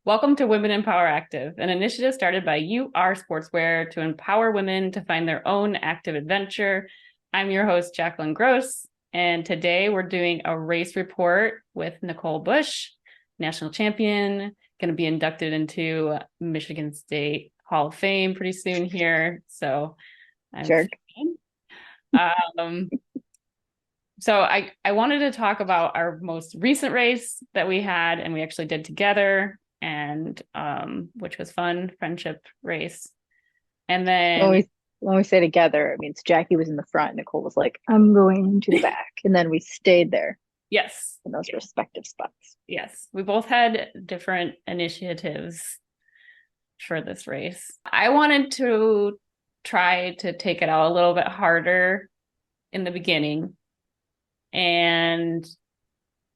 Welcome to Women in Power Active, an initiative started by UR Sportswear to empower women to find their own active adventure. I'm your host, Jacalyn Gross, and today we're doing a race report with Nicole Bush, national champion, going to be inducted into Michigan State Hall of Fame pretty soon here. So I'm Jerk. excited. Um, so I wanted to talk about our most recent race that we had and we actually did together, and which was fun, friendship race. And When then we when we say together, it means Jackie was in the front. Nicole was like, "I'm going to the back," and then we stayed there yes, in those respective spots. yes, we both had different initiatives for this race. I wanted to try to take it out a little bit harder in the beginning, and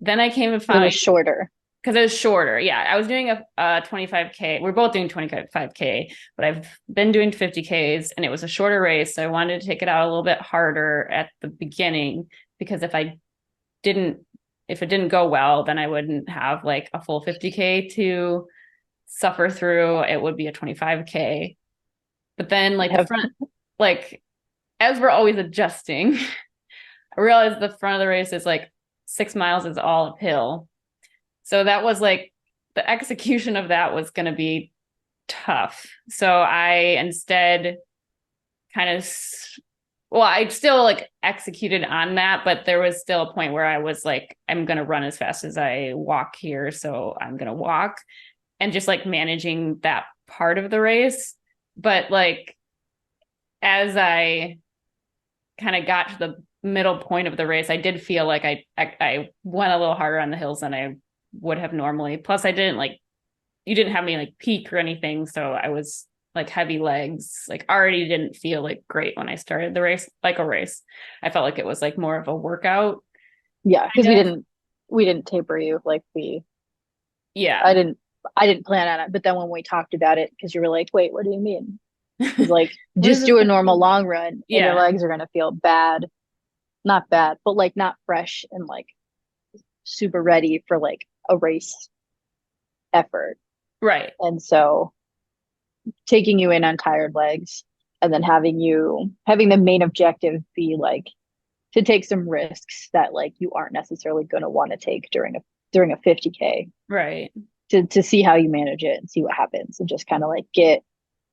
then I came and It found was shorter. because it was shorter. Yeah, I was doing a 25K. We're both doing 25K, but I've been doing 50Ks and it was a shorter race. So I wanted to take it out a little bit harder at the beginning because didn't, if it didn't go well, then I wouldn't have like a full 50K to suffer through. It would be a 25K. But then like the Yep. front, like as we're always adjusting, I realized the front of the race is like 6 miles is all uphill. So that was like the execution of that was going to be tough. So I instead kind of, well, I still like executed on that, but there was still a point where I was like, I'm going to run as fast as I walk here. So I'm going to walk and just like managing that part of the race. But like, as I kind of got to the middle point of the race, I did feel like I went a little harder on the hills than I would have normally. Plus, I didn't like you didn't have me like peak or anything, so I was like heavy legs. Like already didn't feel like great when I started the race, like a race. I felt like it was like more of a workout, Yeah, because kind of. we didn't taper you like we Yeah, I didn't plan on it. But then when we talked about it, because you were like, "Wait, what do you mean?" He's like, when is "Just this do a gonna normal feel? long run, and your Yeah, legs are gonna feel bad, not bad, but like not fresh and like super ready for like a race effort." right, And so taking you in on tired legs and then having the main objective be like to take some risks that like you aren't necessarily going to want to take during a 50K right, to see how you manage it and see what happens and just kind of like get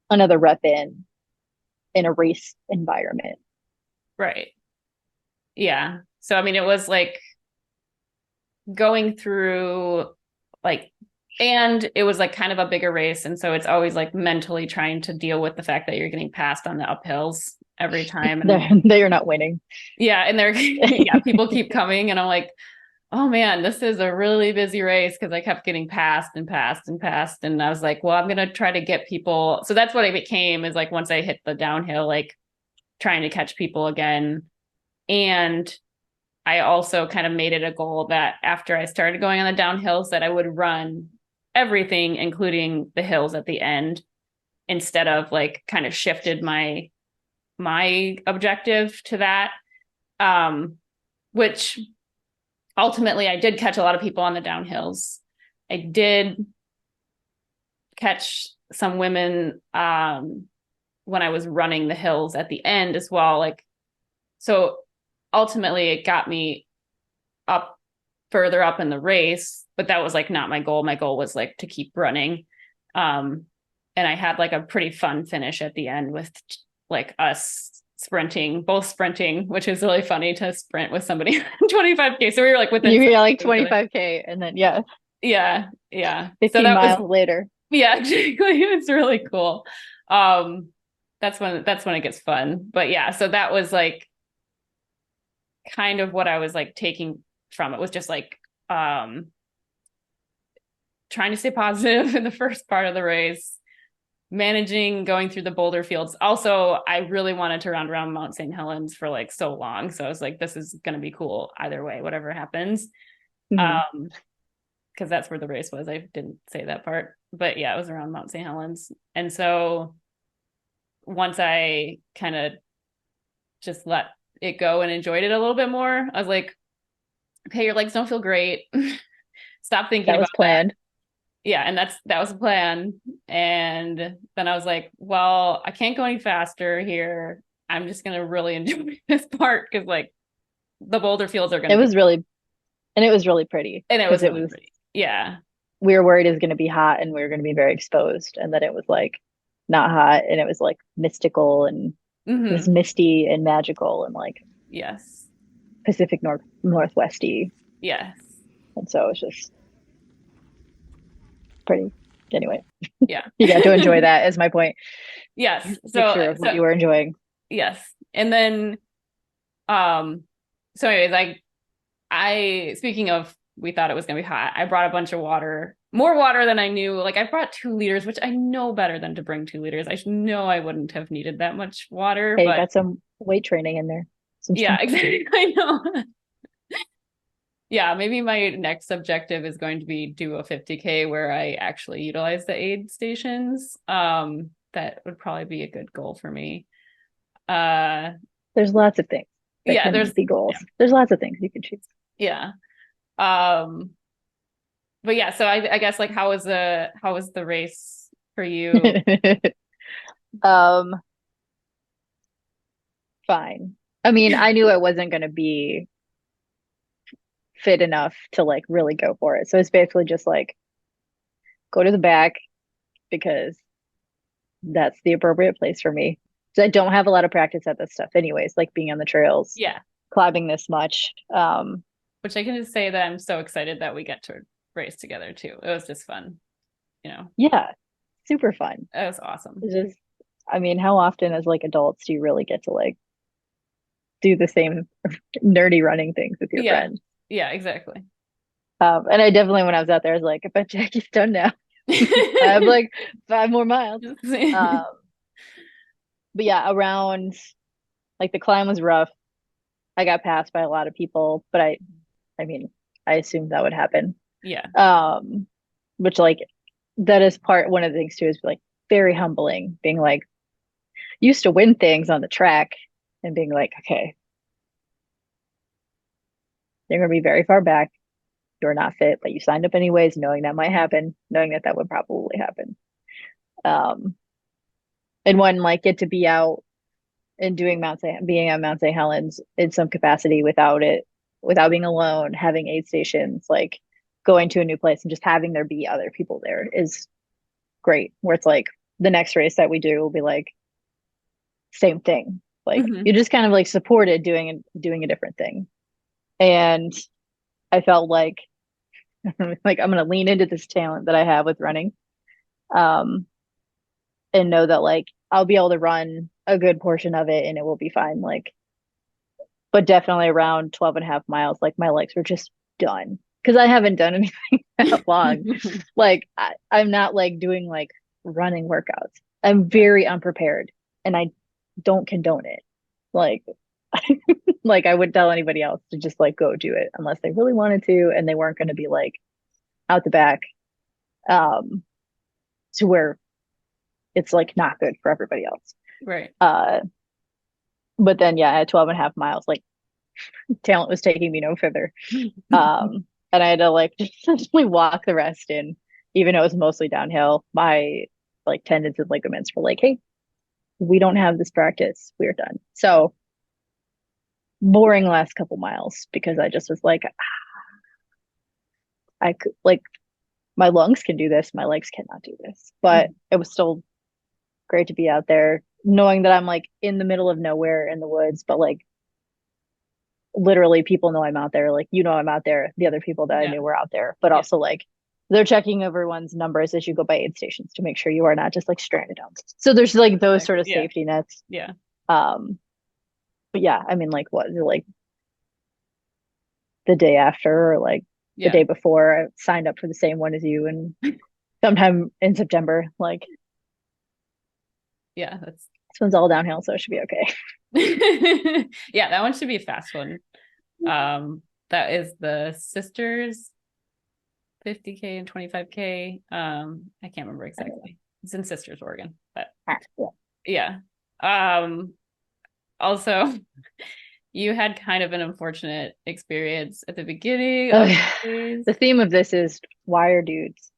another rep in a race environment. right. Yeah. So I mean, it was like going through like and it was like kind of a bigger race, and so it's always like mentally trying to deal with the fact that you're getting passed on the uphills every time. And They are not winning. yeah, and they're yeah, people keep coming and I'm like, oh man, this is a really busy race because I kept getting passed and passed and passed, and I was like, well, I'm gonna try to get people. So that's what I became, is like once I hit the downhill, like trying to catch people again. And I also kind of made it a goal that after I started going on the downhills that I would run everything, including the hills at the end, instead of like kind of shifted my objective to that. Um, which ultimately I did catch a lot of people on the downhills. I did catch some women when I was running the hills at the end as well. Like, so ultimately it got me up further up in the race, but that was like not my goal. My goal was like to keep running. Um, and I had like a pretty fun finish at the end with like us sprinting, both sprinting, which is really funny to sprint with somebody 25K. So we were like within You seconds get like of each other. 25K and then yeah, Yeah, yeah. So 15 that was miles later. yeah, exactly. It's really cool. Um, that's when it gets fun. But yeah, so that was like kind of what I was like taking from it, was just like trying to stay positive in the first part of the race, managing going through the boulder fields. Also, I really wanted to run around Mount St. Helens for like so long. So I was like, this is going to be cool either way, whatever happens. Mhm. Um, because that's where the race was. I didn't say that part, but yeah, it was around Mount St. Helens. And so once I kind of just let it go and enjoyed it a little bit more, I was like, okay, your legs don't feel great. Stop thinking That about was that. planned. yeah, and that was the plan. And then I was like, well, I can't go any faster here. I'm just gonna really enjoy this part because like the boulder fields are It gonna be, was really, and it was really pretty and it because was it really was, pretty. Yeah. we were worried it was going to be hot and we were going to be very exposed. And then it was like not hot and it was like mystical and it was Hmm. misty and magical and like Yes. Pacific Northwesty. Yes. And so it was just pretty. Anyway, Yeah. you got to enjoy that, is my point. Yes. Picture of what you were enjoying. yes. And then um so anyways, I speaking of, we thought it was gonna be hot. I brought a bunch of water, more water than I knew. Like I brought 2 liters, which I know better than to bring 2 liters. I know I wouldn't have needed that much water, Hey, you but got some weight training in there, some yeah, strength. exactly. I know. Yeah, maybe my next objective is going to be do a 50K where I actually utilize the aid stations. That would probably be a good goal for me. Uh, There's lots of things that yeah, can there's be yeah, goals. There's lots of things you can choose. yeah. Um, but yeah, so I guess like how was the race for you? um, Fine. I mean, I knew I wasn't going to be fit enough to like really go for it. So it's basically just like go to the back because that's the appropriate place for me. So I don't have a lot of practice at this stuff anyways, like being on the trails, Yeah, climbing this much. which I can just say that I'm so excited that we get to race together too. It was just fun, you know. Yeah, super fun. It was awesome. It's just, I mean, how often as like adults do you really get to like do the same nerdy running things with your Yeah, friends? yeah, exactly. And I definitely, when I was out there, I was like, I bet Jackie's done now. I have like 5 more miles. Um, but yeah, around like the climb was rough. I got passed by a lot of people, but I mean, I assumed that would happen. Yeah, Um, which like that is one of the things too is like very humbling, being like used to win things on the track and being like, okay, you're gonna be very far back. You're not fit, but you signed up anyways, knowing that might happen, knowing that that would probably happen. Um, and when like get to be out and doing being at Mount St. Helens in some capacity without being alone, having aid stations, like going to a new place and just having there be other people there is great. Where it's like the next race that we do will be like same thing. Like hmm you just kind of like supported doing a different thing. And I felt like like I'm gonna lean into this talent that I have with running. Um and know that like I'll be able to run a good portion of it and it will be fine. Like but definitely around 12 and a half miles, like my legs were just done because I haven't done anything that long. Like I'm not like doing like running workouts. I'm Yeah, very unprepared and I don't condone it. Like, like I would tell anybody else to just like go do it unless they really wanted to and they weren't going to be like out the back um to where it's like not good for everybody else. right. Uh, but then yeah, at 12 and a half miles, like talent was taking me no further. And I had to like just essentially walk the rest in, even though it was mostly downhill. My like tendons and ligaments were like, hey, we don't have this practice. We're done. So boring last couple miles because I just was like, I could like my lungs can do this, my legs cannot do this. But it was still great to be out there, knowing that I'm like in the middle of nowhere in the woods, but like literally people know I'm out there. Like, you know, I'm out there. The other people that I Yeah, knew were out there, but yeah, also like they're checking everyone's numbers as you go by aid stations to make sure you are not just like stranded out. So there's like those sort exactly. of Yeah, safety nets. yeah, Um, but yeah, I mean, like what, like the day after or like the yeah, day before, I signed up for the same one as you and sometime in September, like yeah. That's this one's all downhill, so it should be okay. yeah, that one should be a fast one. That is the sisters 50K and 25K. I can't remember exactly. It's in Sisters, Oregon, but Yeah. yeah. Um, also, you had kind of an unfortunate experience at the beginning of Okay. the days. The theme of this is why are dudes?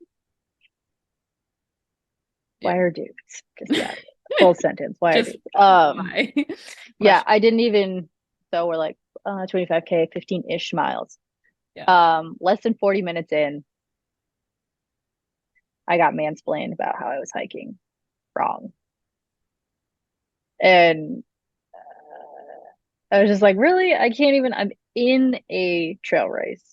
Why Yeah. are dudes? Just yeah, full sentence. Why are Just dudes? why? Yeah, Question. I didn't even. So we're like 25K, 15-ish miles. Yeah. Less than 40 minutes in, I got mansplained about how I was hiking wrong, and I was just like, really? I can't even. I'm in a trail race,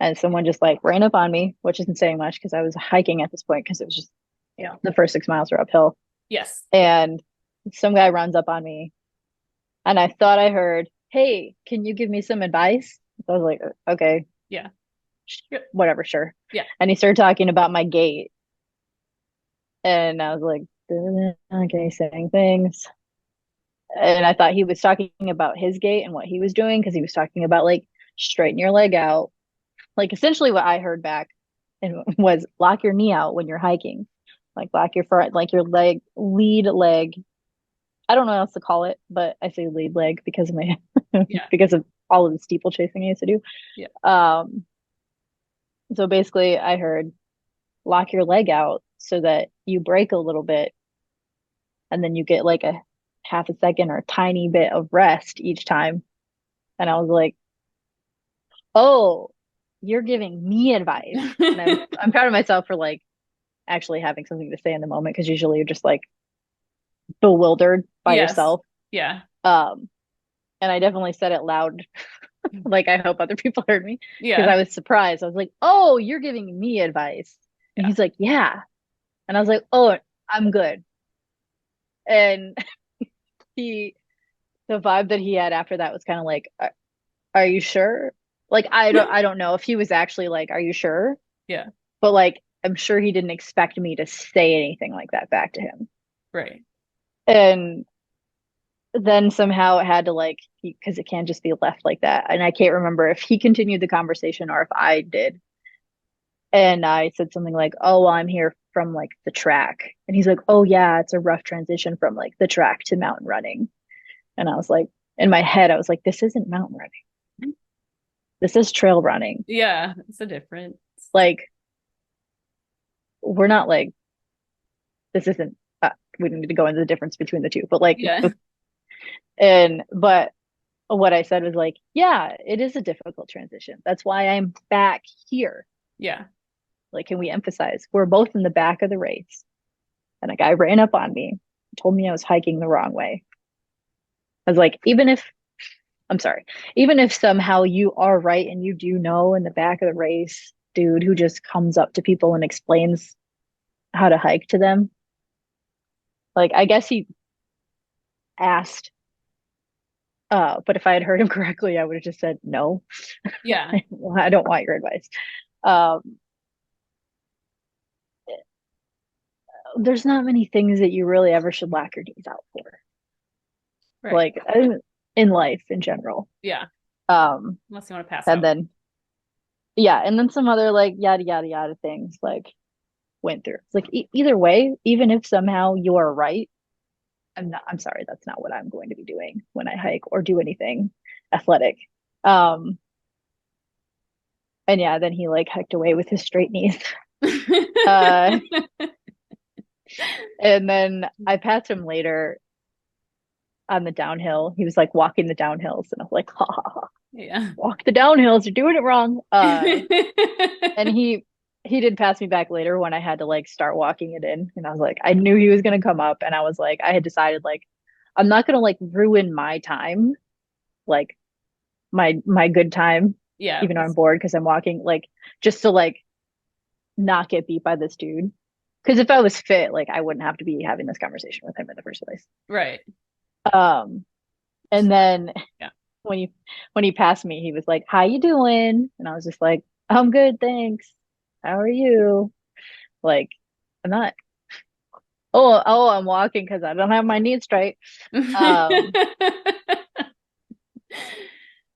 and someone just like ran up on me, which isn't saying much because I was hiking at this point because it was just, the first 6 miles were uphill, Yes. and some guy runs up on me, and I thought I heard, "Hey, can you give me some advice?" So I was like, "Okay, Yeah. Yeah. whatever, sure." Yeah. And he started talking about my gait, and I was like, "Okay, saying things." And I thought he was talking about his gait and what he was doing because he was talking about like straighten your leg out. Like essentially what I heard back and was lock your knee out when you're hiking. Like lock your front, like your leg, lead leg. I don't know what else to call it, but I say lead leg because of my Yeah. because of all of the steeplechasing I used to do. Yeah. Um, so basically I heard lock your leg out so that you break a little bit and then you get like a half a second or a tiny bit of rest each time. And I was like, oh, you're giving me advice. And I'm proud of myself for like actually having something to say in the moment because usually you're just like bewildered by Yes. yourself. Yeah. Um, and I definitely said it loud. Like I hope other people heard me because Yeah. I was surprised. I was like, "Oh, you're giving me advice." And Yeah. he's like, "Yeah." And I was like, "Oh, I'm good." And he the vibe that he had after that was kind of like, "Are you sure?" Like I don't know if he was actually like, "Are you sure?" Yeah. But like I'm sure he didn't expect me to say anything like that back to him. Right. And then somehow it had to like because it can't just be left like that. And I can't remember if he continued the conversation or if I did. And I said something like, "Oh, well, I'm here from like the track." And he's like, "Oh yeah, it's a rough transition from like the track to mountain running." And I was like, in my head, I was like, "This isn't mountain running. This is trail running. Yeah. It's a difference. Like we're not like this isn't." We don't need to go into the difference between the two, but like, Yeah. but what I said was like, yeah, it is a difficult transition. That's why I'm back here. Yeah. Like, can we emphasize we're both in the back of the race? And a guy ran up on me, told me I was hiking the wrong way. I was like, I'm sorry, even if somehow you are right and you do know in the back of the race, dude who just comes up to people and explains how to hike to them, like, I guess he asked, but if I had heard him correctly, I would have just said no. Yeah. I don't want your advice. Um, there's not many things that you really ever should lack your knees out for, Right. like in life in general. Yeah. Um, Unless you want to pass and out. then yeah, and then some other like yada yada yada things like went through. It's like either way, even if somehow you are right, I'm sorry, that's not what I'm going to be doing when I hike or do anything athletic. Um, and yeah, then he like hiked away with his straight knees. Uh, and then I passed him later on the downhill. He was like walking the downhills, and I was like, ha ha ha, Yeah. walk the downhills, you're doing it wrong. And he did pass me back later when I had to like start walking it in. And I was like, I knew he was gonna come up, and I was like, I had decided like I'm not gonna like ruin my time, like my good time, Yeah. even though I'm bored because I'm walking, like just to like not get beat by this dude. Because if I was fit, like I wouldn't have to be having this conversation with him in the first place. Right. Um, and then Yeah. when he passed me, he was like, "How you doing?" And I was just like, "I'm good, thanks. How are you?" Like, I'm not. Oh, I'm walking because I don't have my knees straight. Um,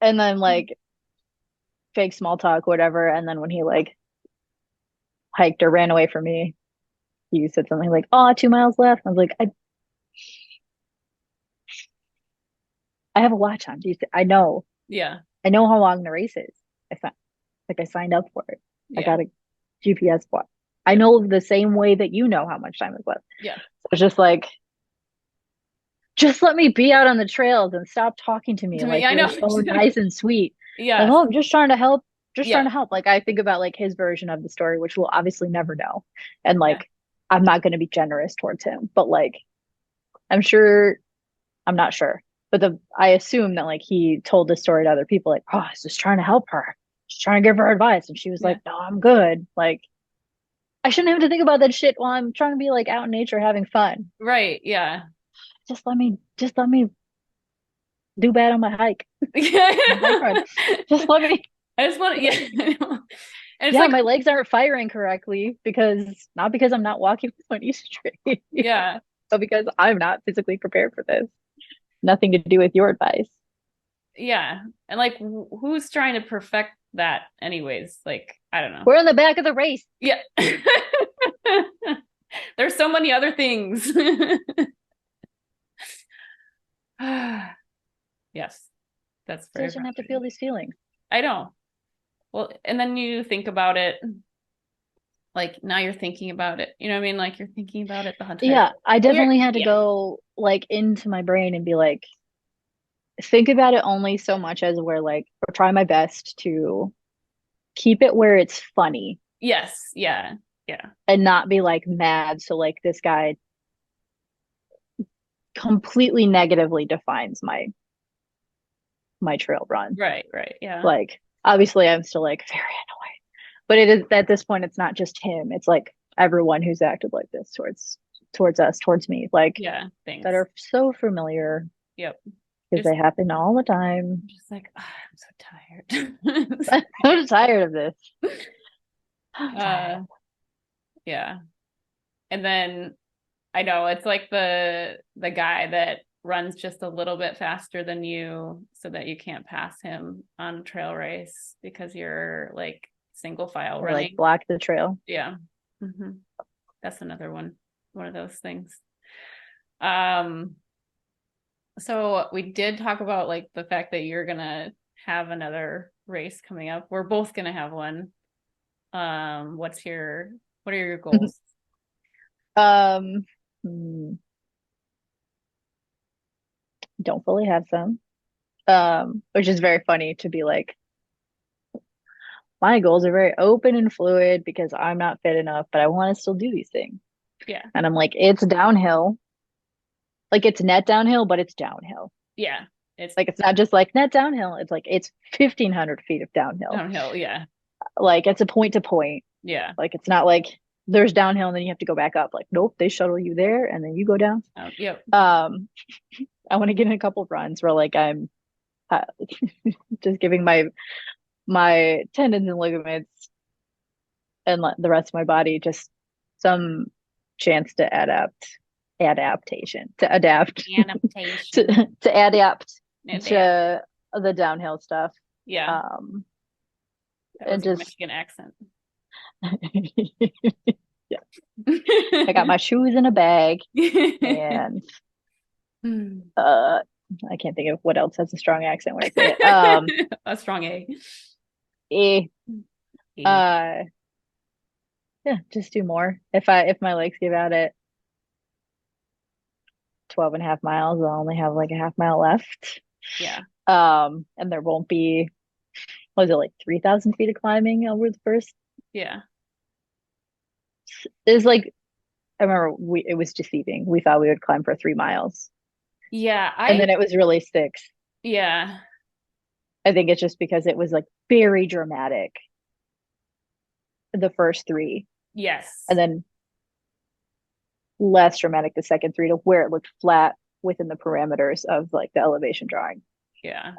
and then like fake small talk, whatever. And then when he like hiked or ran away from me, he said something like, "Oh, 2 miles left." I was like, I have a watch on. Yeah. I know how long the race is. I signed up for it. I Yeah. got a GPS watch. I know the same way that you know how much time is left. Yeah. So it's just like, just let me be out on the trails and stop talking to me To me, like I you're know. so nice and sweet. Like, Yes. oh, I'm just trying to help, just trying Yeah. to help. Like I think about like his version of the story, which we'll obviously never know. And Yeah. like I'm not going to be generous towards him, but like I'm sure, I'm not sure, but I assume that like he told this story to other people, like, oh, I was just trying to help her, just trying to give her advice, and she was Yeah. like, no, I'm good. Like I shouldn't have to think about that shit while I'm trying to be like out in nature having fun. Right. Yeah. Just let me do bad on my hike, my bike ride. Just let me. I just want to, yeah. And it's Yeah, like, my legs aren't firing correctly because not because I'm not walking with my knees straight, yeah. but because I'm not physically prepared for this. Nothing to do with your advice. Yeah. And like, who's trying to perfect that, anyways? Like, I don't know. We're in the back of the race. Yeah. There's so many other things. Yes, that's So I very shouldn't have to feel frustrating. these feelings. I know. Well, and then you think about it, like now you're thinking about it. You know what I mean? Like you're thinking about it the entire Yeah, time. I Oh, you're, definitely had to yeah. go like into my brain and be like, think about it only so much as where like, or try my best to keep it where it's funny Yes. Yeah. Yeah. and not be like mad. So like this guy completely negatively defines my trail run. Right. Right. Yeah. Like obviously I'm still like very annoyed. But it is at this point it's not just him. It's like everyone who's acted like this towards us, towards me, like Yeah. that Thanks. are so familiar Yep. because Just, they happen all the time. just like, I'm so tired. I'm tired of this. I'm tired. uh, yeah. And then I know it's like the guy that runs just a little bit faster than you so that you can't pass him on a trail race because you're like single file Or like running. block the trail. Yeah. Hmm. That's another one of those things. Um, so we did talk about like the fact that you're gonna have another race coming up. We're both gonna have one. What are your goals? um, hmm, don't fully have some. Which is very funny to be like, my goals are very open and fluid because I'm not fit enough, but I want to still do these things. Yeah. And I'm like, it's downhill. Like it's net downhill, but it's downhill. Yeah. It's Like it's not just like net downhill. It's like it's 1,500 feet of downhill. downhill. Yeah. Like it's a point to point. Yeah. Like it's not like there's downhill and then you have to go back up. Like nope, they shuttle you there and then you go down. Yep. Um, I want to get in a couple runs where like I'm uh, just giving my tendons and ligaments and the rest of my body just some chance to adaptation to adapt Adaptation. to adapt Adapt. to the downhill stuff. Yeah. Um, That and was your just Michigan accent. yeah, I got my shoes in a bag and uh, I can't think of what else has a strong accent when I say it. A strong A. Eh, A. uh, yeah, just do more. If my legs give out at 12 and a half miles, I'll only have like a half mile left. Yeah. And there won't be, was it like 3,000 feet of climbing over the first? Yeah. It's like, I remember it was deceiving. We thought we would climb for 3 miles Yeah. and then it was really 6. Yeah. I think it's just because it was like very dramatic, the first 3, and Yes. then less dramatic the second 3 to where it looked flat within the parameters of like the elevation drawing. Yeah.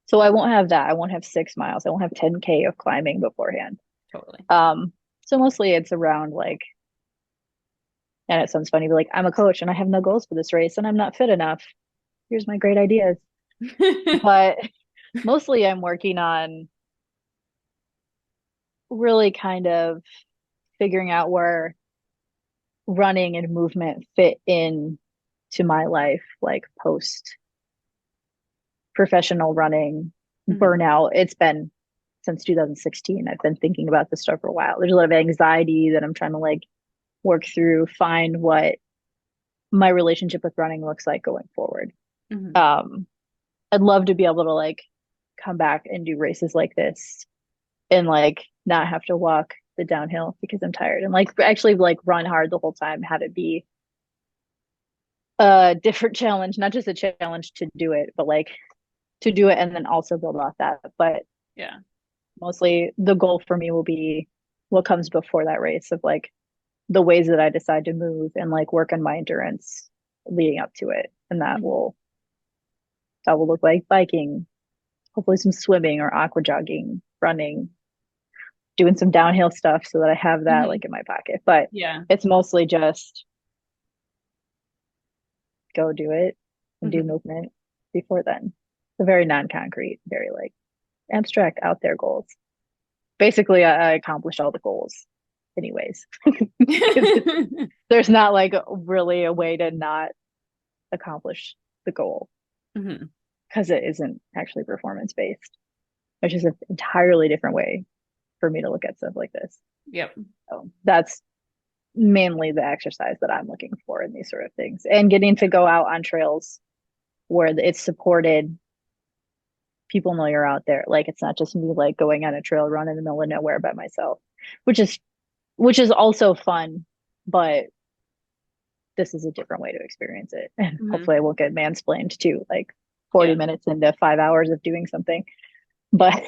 So I won't have that. I won't have 6 miles. I won't have 10K of climbing beforehand. Totally. So mostly it's around like, and it sounds funny, but like I'm a coach and I have no goals for this race and I'm not fit enough. Here's my great ideas. But mostly I'm working on really kind of figuring out where running and movement fit in to my life, like post professional running Mhm. burnout. It's been since 2016. I've been thinking about this stuff for a while. There's a lot of anxiety that I'm trying to like work through, find what my relationship with running looks like going forward. Mm-hmm. I'd love to be able to like come back and do races like this and like not have to walk the downhill because I'm tired and like actually like run hard the whole time, have it be a different challenge, not just a challenge to do it, but like to do it and then also build off that. But Yeah. mostly the goal for me will be what comes before that race of like the ways that I decide to move and like work on my endurance leading up to it. And that will look like biking, hopefully some swimming or aqua jogging, running, doing some downhill stuff so that I have that Mm-hmm. like in my pocket. But Yeah. it's mostly just go do it and do Mm-hmm. movement before then. It's a very non-concrete, very like abstract out there goals. Basically, I accomplished all the goals anyways. There's not like really a way to not accomplish the goal Mm-hmm. because it isn't actually performance based, which is an entirely different way for me to look at stuff like this. Yep. So that's mainly the exercise that I'm looking for in these sort of things and getting to go out on trails where it's supported. People know you're out there. Like it's not just me like going on a trail run in the middle of nowhere by myself, which is which is also fun, but this is a different way to experience it. And Mm-hmm. hopefully I won't get mansplained too, like 40 Yeah. minutes into 5 hours of doing something. But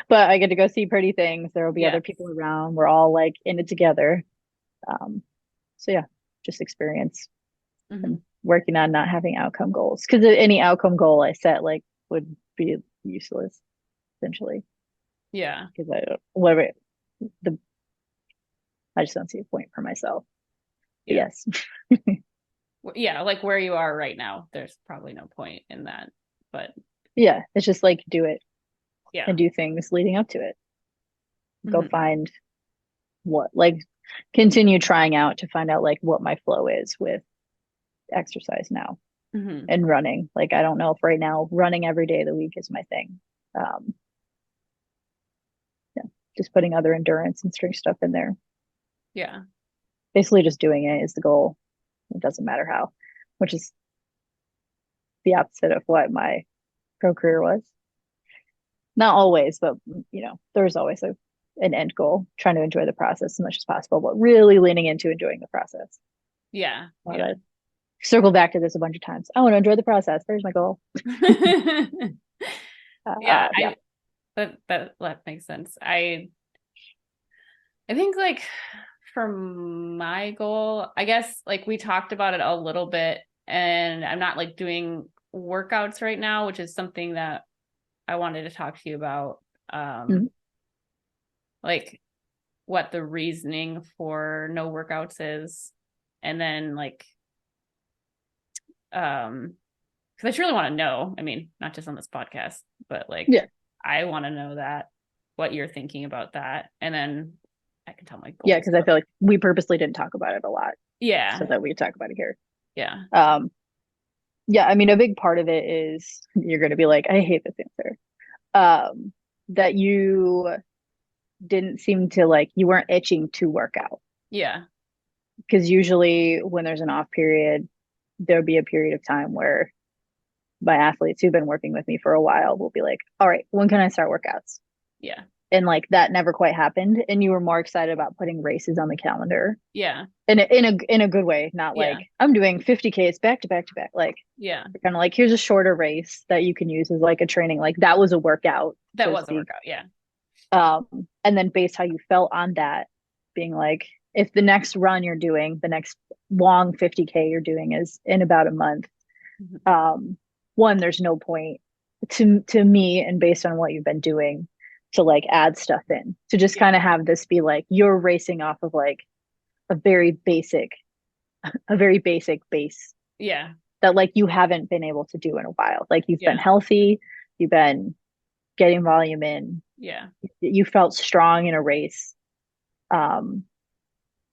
but I get to go see pretty things. There will be Yeah. other people around. We're all like in it together. Um, so yeah, just experience Mm-hmm. and working on not having outcome goals. Because any outcome goal I set like would be useless essentially. Yeah. Because I don't whatever the I just don't see a point for myself. But Yeah. yes. Yeah. Like where you are right now, there's probably no point in that. But Yeah, it's just like do it yeah. and do things leading up to it. Go Mm-hmm. find what like continue trying out to find out like what my flow is with exercise now Mm-hmm. and running. Like I don't know if right now running every day of the week is my thing. Um yeah, just putting other endurance and strength stuff in there. Yeah. Basically just doing it is the goal. It doesn't matter how, which is the opposite of what my pro career was. Not always, but there's always an end goal, trying to enjoy the process as much as possible, but really leaning into enjoying the process. Yeah. I want Yeah. to circle back to this a bunch of times. I want to enjoy the process. There's my goal. Yeah. Yeah. That makes sense. I think like for my goal, I guess like we talked about it a little bit and I'm not like doing workouts right now, which is something that I wanted to talk to you about. Mhm. Like what the reasoning for no workouts is. And then like because I truly want to know. I mean, not just on this podcast, but like Yeah. I want to know that what you're thinking about that. And then I can tell my Yeah. goals. Because I feel like we purposely didn't talk about it a lot so Yeah. that we talk about it here. Yeah. Um, yeah. I mean, a big part of it is you're going to be like, I hate this answer. That you didn't seem to like, you weren't itching to work out. Yeah. Because usually when there's an off period, there'll be a period of time where my athletes who've been working with me for a while will be like, all right, when can I start workouts? Yeah. And like that never quite happened. And you were more excited about putting races on the calendar Yeah. in a good way, not like Yeah. I'm doing 50Ks back to back to back. Like Yeah. kind of like here's a shorter race that you can use as like a training. Like that was a workout, That so to was a speak. workout. Yeah. And then based how you felt on that, being like, if the next run you're doing, the next long 50K you're doing is in about a month, Mhm. one, there's no point to me and based on what you've been doing to like add stuff in. To just Yeah. kind of have this be like you're racing off of like a very basic, a very basic base Yeah. that like you haven't been able to do in a while. Like you've been Yeah. healthy, you've been getting volume in, Yeah. you felt strong in a race. Um,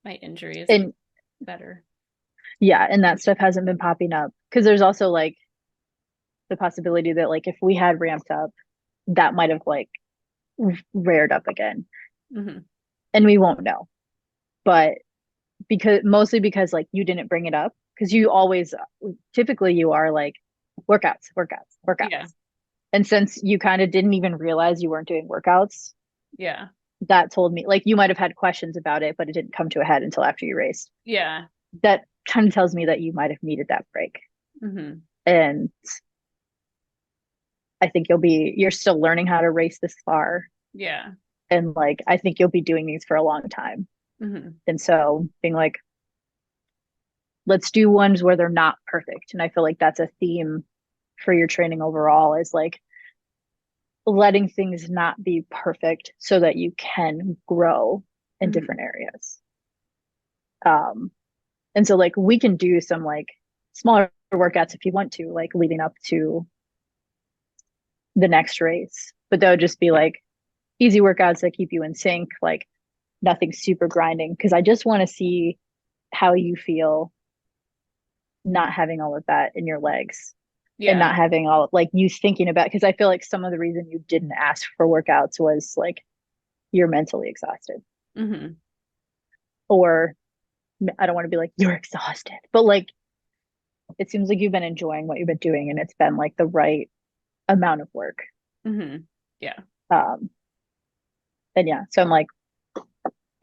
My injury is and better. yeah, and that stuff hasn't been popping up because there's also like the possibility that like if we had ramped up, that might have like reared up again. Hmm. And we won't know. But mostly because like you didn't bring it up, because you always typically you are like workouts, workouts, Yeah. workouts. And since you kind of didn't even realize you weren't doing workouts, Yeah. that told me like you might have had questions about it, but it didn't come to a head until after you raced. Yeah. That kind of tells me that you might have needed that break. Hmm. And I think you're still learning how to race this far. Yeah. And like, I think you'll be doing these for a long time. Hmm. And so being like, let's do ones where they're not perfect. And I feel like that's a theme for your training overall is like letting things not be perfect so that you can grow in Hmm. different areas. Um, and so like we can do some like smaller workouts if you want to, like leading up to the next race, but they'll just be like easy workouts that keep you in sync, like nothing super grinding. Cause I just want to see how you feel not having all of that in your legs and Yeah. not having all like you thinking about, because I feel like some of the reason you didn't ask for workouts was like you're mentally exhausted. Hmm. Or I don't want to be like you're exhausted, but like it seems like you've been enjoying what you've been doing and it's been like the right amount of work. Hmm. Yeah. Um, and yeah, so I'm like,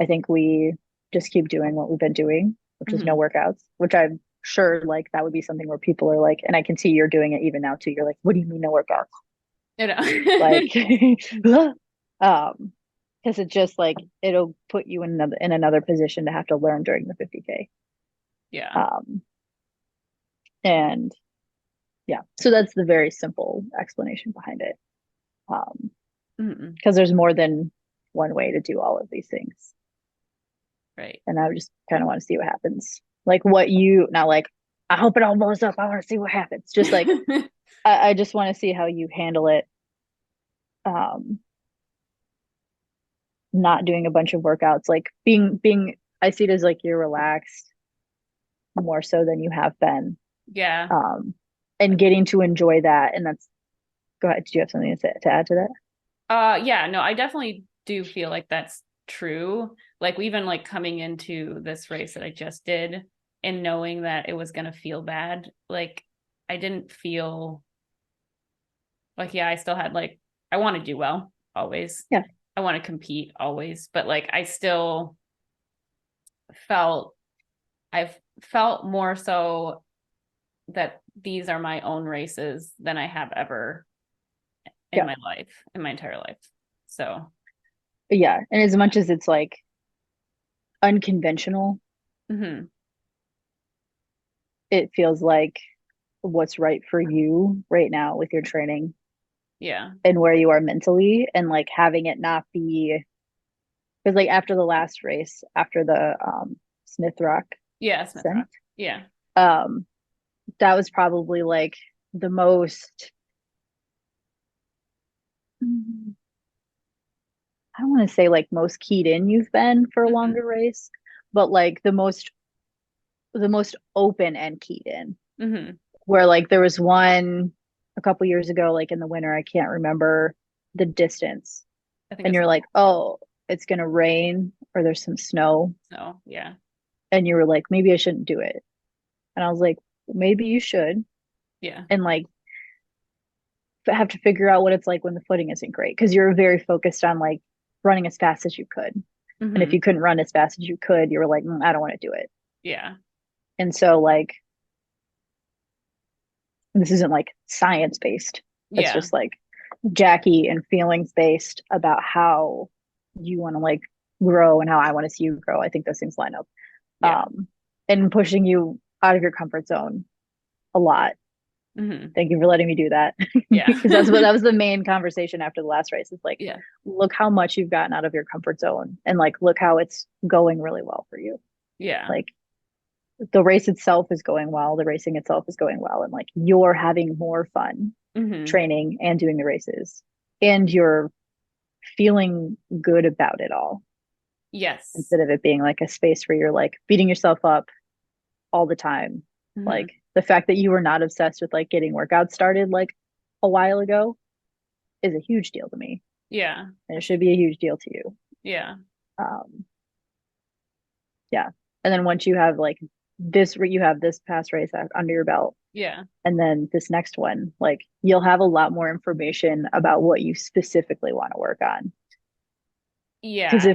I think we just keep doing what we've been doing, which is no Hmm. workouts, which I'm sure like that would be something where people are like, and I can see you're doing it even now too. You're like, what do you mean no workouts? You know. Like, because it just like it'll put you in another position to have to learn during the 50K. Yeah. Um, and yeah, so that's the very simple explanation behind it. Hmm. Because there's more than one way to do all of these things. Right. And I just kind of want to see what happens. Like what you not like, I hope it all blows up. I want to see what happens. Just like I just want to see how you handle it. Um, not doing a bunch of workouts, like being I see it as like you're relaxed more so than you have been. Yeah. Um, and getting to enjoy that. And that's go ahead. Do you have something to add to that? Yeah, no, I definitely do feel like that's true. Like even like coming into this race that I just did and knowing that it was gonna feel bad, like I didn't feel like yeah, I still had like I want to do well always. Yeah. I want to compete always, but like I still felt I've felt more so that these are my own races than I have ever in Yeah. my life, in my entire life. So, Yeah. And as much as it's like unconventional, mhm, it feels like what's right for you right now with your training yeah. and where you are mentally and like having it not be because like after the last race, after the Smith Rock Yeah, Smith ascent, Rock. Yeah. um, that was probably like the most I don't want to say like most keyed in you've been for a Hmm. longer race, but like the most open and keyed in. Hmm. Where like there was one a couple years ago, like in the winter, I can't remember the distance. I think And it's you're like, oh, it's gonna rain or there's some snow. no. Yeah. And you were like, maybe I shouldn't do it. And I was like, maybe you should. Yeah. And like have to figure out what it's like when the footing isn't great because you're very focused on like running as fast as you could. And if Hmm. you couldn't run as fast as you could, you were like, I don't want to do it. Yeah. And so like this isn't like science based. It's Yeah. just like Jackie and feelings based about how you want to like grow and how I want to see you grow. I think those things line up. Yeah. And pushing you out of your comfort zone a lot. Hmm. Thank you for letting me do that. Yeah. Because that was the main conversation after the last race. It's like, Yeah. look how much you've gotten out of your comfort zone and like look how it's going really well for you. Yeah. Like the race itself is going well, the racing itself is going well, and like you're having more fun Hmm. training and doing the races. And you're feeling good about it all Yes. instead of it being like a space where you're like beating yourself up all the time. Hmm. Like the fact that you were not obsessed with like getting workouts started like a while ago is a huge deal to me. Yeah. and it should be a huge deal to you. Yeah. Um, yeah. And then once you have like you have this past race under your belt, Yeah. and then this next one, like you'll have a lot more information about what you specifically want to work on. Because Yeah.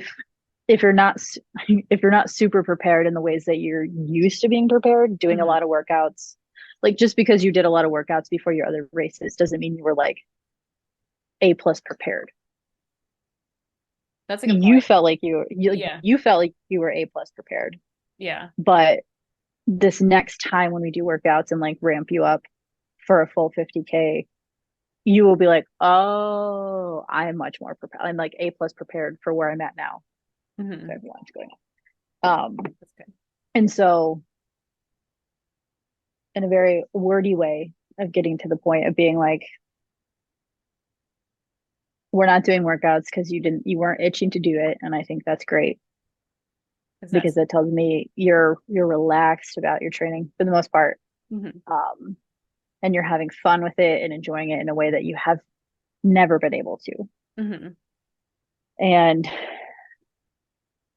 if you're not if you're not super prepared in the ways that you're used to being prepared, doing a Mhm. lot of workouts, like just because you did a lot of workouts before your other races doesn't mean you were like A plus prepared. That's a good You point. felt like like Yeah. you felt like you were A plus prepared, Yeah. but this next time when we do workouts and like ramp you up for a full 50K, you will be like, oh, I'm much more prepared. I'm like A plus prepared for where I'm at now. So Hmm. everyone's going. Um, That's good. and so in a very wordy way of getting to the point of being like, we're not doing workouts because you weren't itching to do it. And I think that's great Because because that's, that tells me you're relaxed about your training for the most part. mhm. Um, and you're having fun with it and enjoying it in a way that you have never been able to. Hmm. And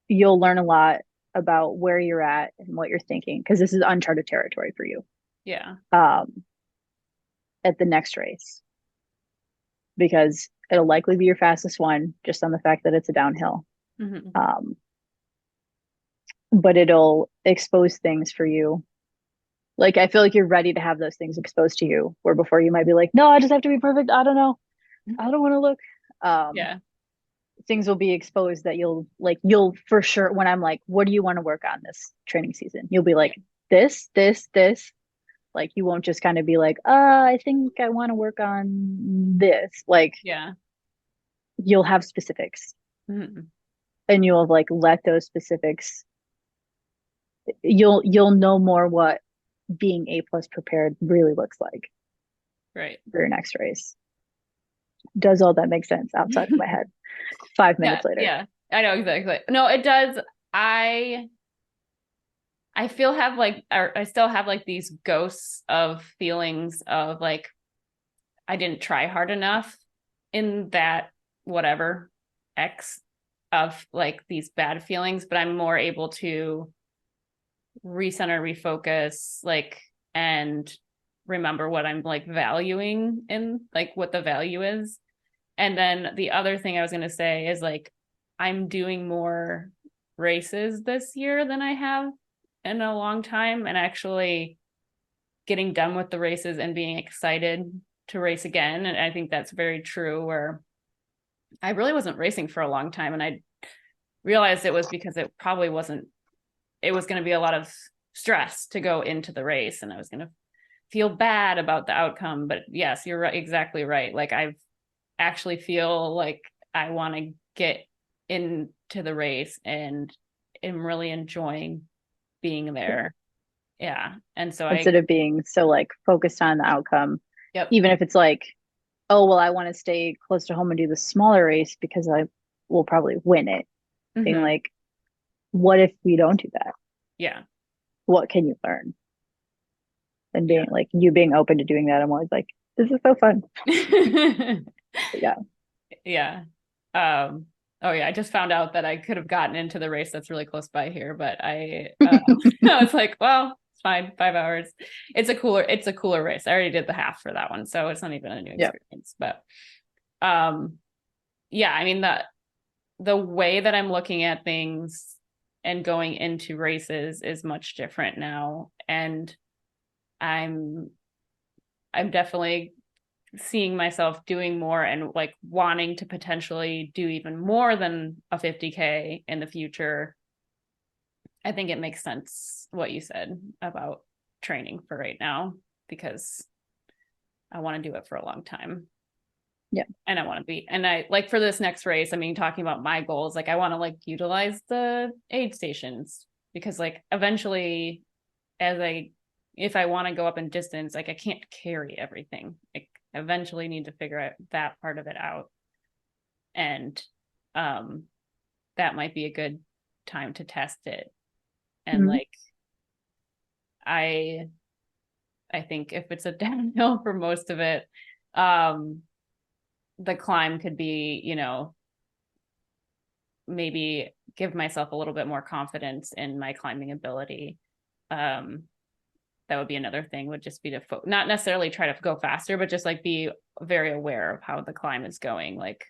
you'll learn a lot about where you're at and what you're thinking because this is uncharted territory for you Yeah. um, at the next race because it'll likely be your fastest one just on the fact that it's a downhill. Hmm. Um, but it'll expose things for you. Like I feel like you're ready to have those things exposed to you, where before you might be like, no, I just have to be perfect. I don't know. I don't want to look. Um, Yeah. Things will be exposed that you'll for sure when I'm like, what do you want to work on this training season? You'll be Yeah. like, this. Like you won't just kind of be like, I think I want to work on this. Like Yeah. you'll have specifics Hmm. and you'll like let those specifics you'll know more what being A plus prepared really looks like Right. for your next race. Does all that make sense outside of my head? 5 minutes Yeah. later. Yeah. I know exactly. No, it does. I I feel have like, or I still have like these ghosts of feelings of like I didn't try hard enough in that whatever X of like these bad feelings, but I'm more able to recenter, refocus, like, and remember what I'm like valuing in like what the value is. And then the other thing I was going to say is like, I'm doing more races this year than I have in a long time, and actually getting done with the races and being excited to race again. And I think that's very true, where I really wasn't racing for a long time. And I realized it was because it probably wasn't, it was going to be a lot of stress to go into the race. And I was going to feel bad about the outcome. But yes, you're right, exactly right. Like I actually feel like I want to get into the race and am really enjoying being Yeah. there. Yeah. And so I, Instead of being so like focused on the outcome, yep. even if it's like, oh, well, I want to stay close to home and do the smaller race because I will probably win it. Being Mm-hmm. like, what if we don't do that? Yeah. What can you learn? And Yeah. being like, you being open to doing that, I'm always like, this is so fun. But yeah. Yeah. Oh yeah, I just found out that I could have gotten into the race that's really close by here, but I was like, well, it's fine, 5 hours. It's a cooler race. I already did the half for that one, so it's not even a new Yeah. experience. But um yeah, I mean the way that I'm looking at things and going into races is much different now. And I'm I'm definitely seeing myself doing more and like wanting to potentially do even more than a 50K in the future. I think it makes sense what you said about training for right now, because I want to do it for a long time. Yeah. And I want to be, and I like for this next race, I mean, talking about my goals, like I want to like utilize the aid stations, because like eventually, as I, if I want to go up in distance, like I can't carry everything. I eventually need to figure out that part of it out. And um that might be a good time to test it. And Mhm. like I I think if it's a downhill for most of it, um the climb could be, maybe give myself a little bit more confidence in my climbing ability. Um, that would be another thing, would just be to not necessarily try to go faster, but just like be very aware of how the climb is going, like,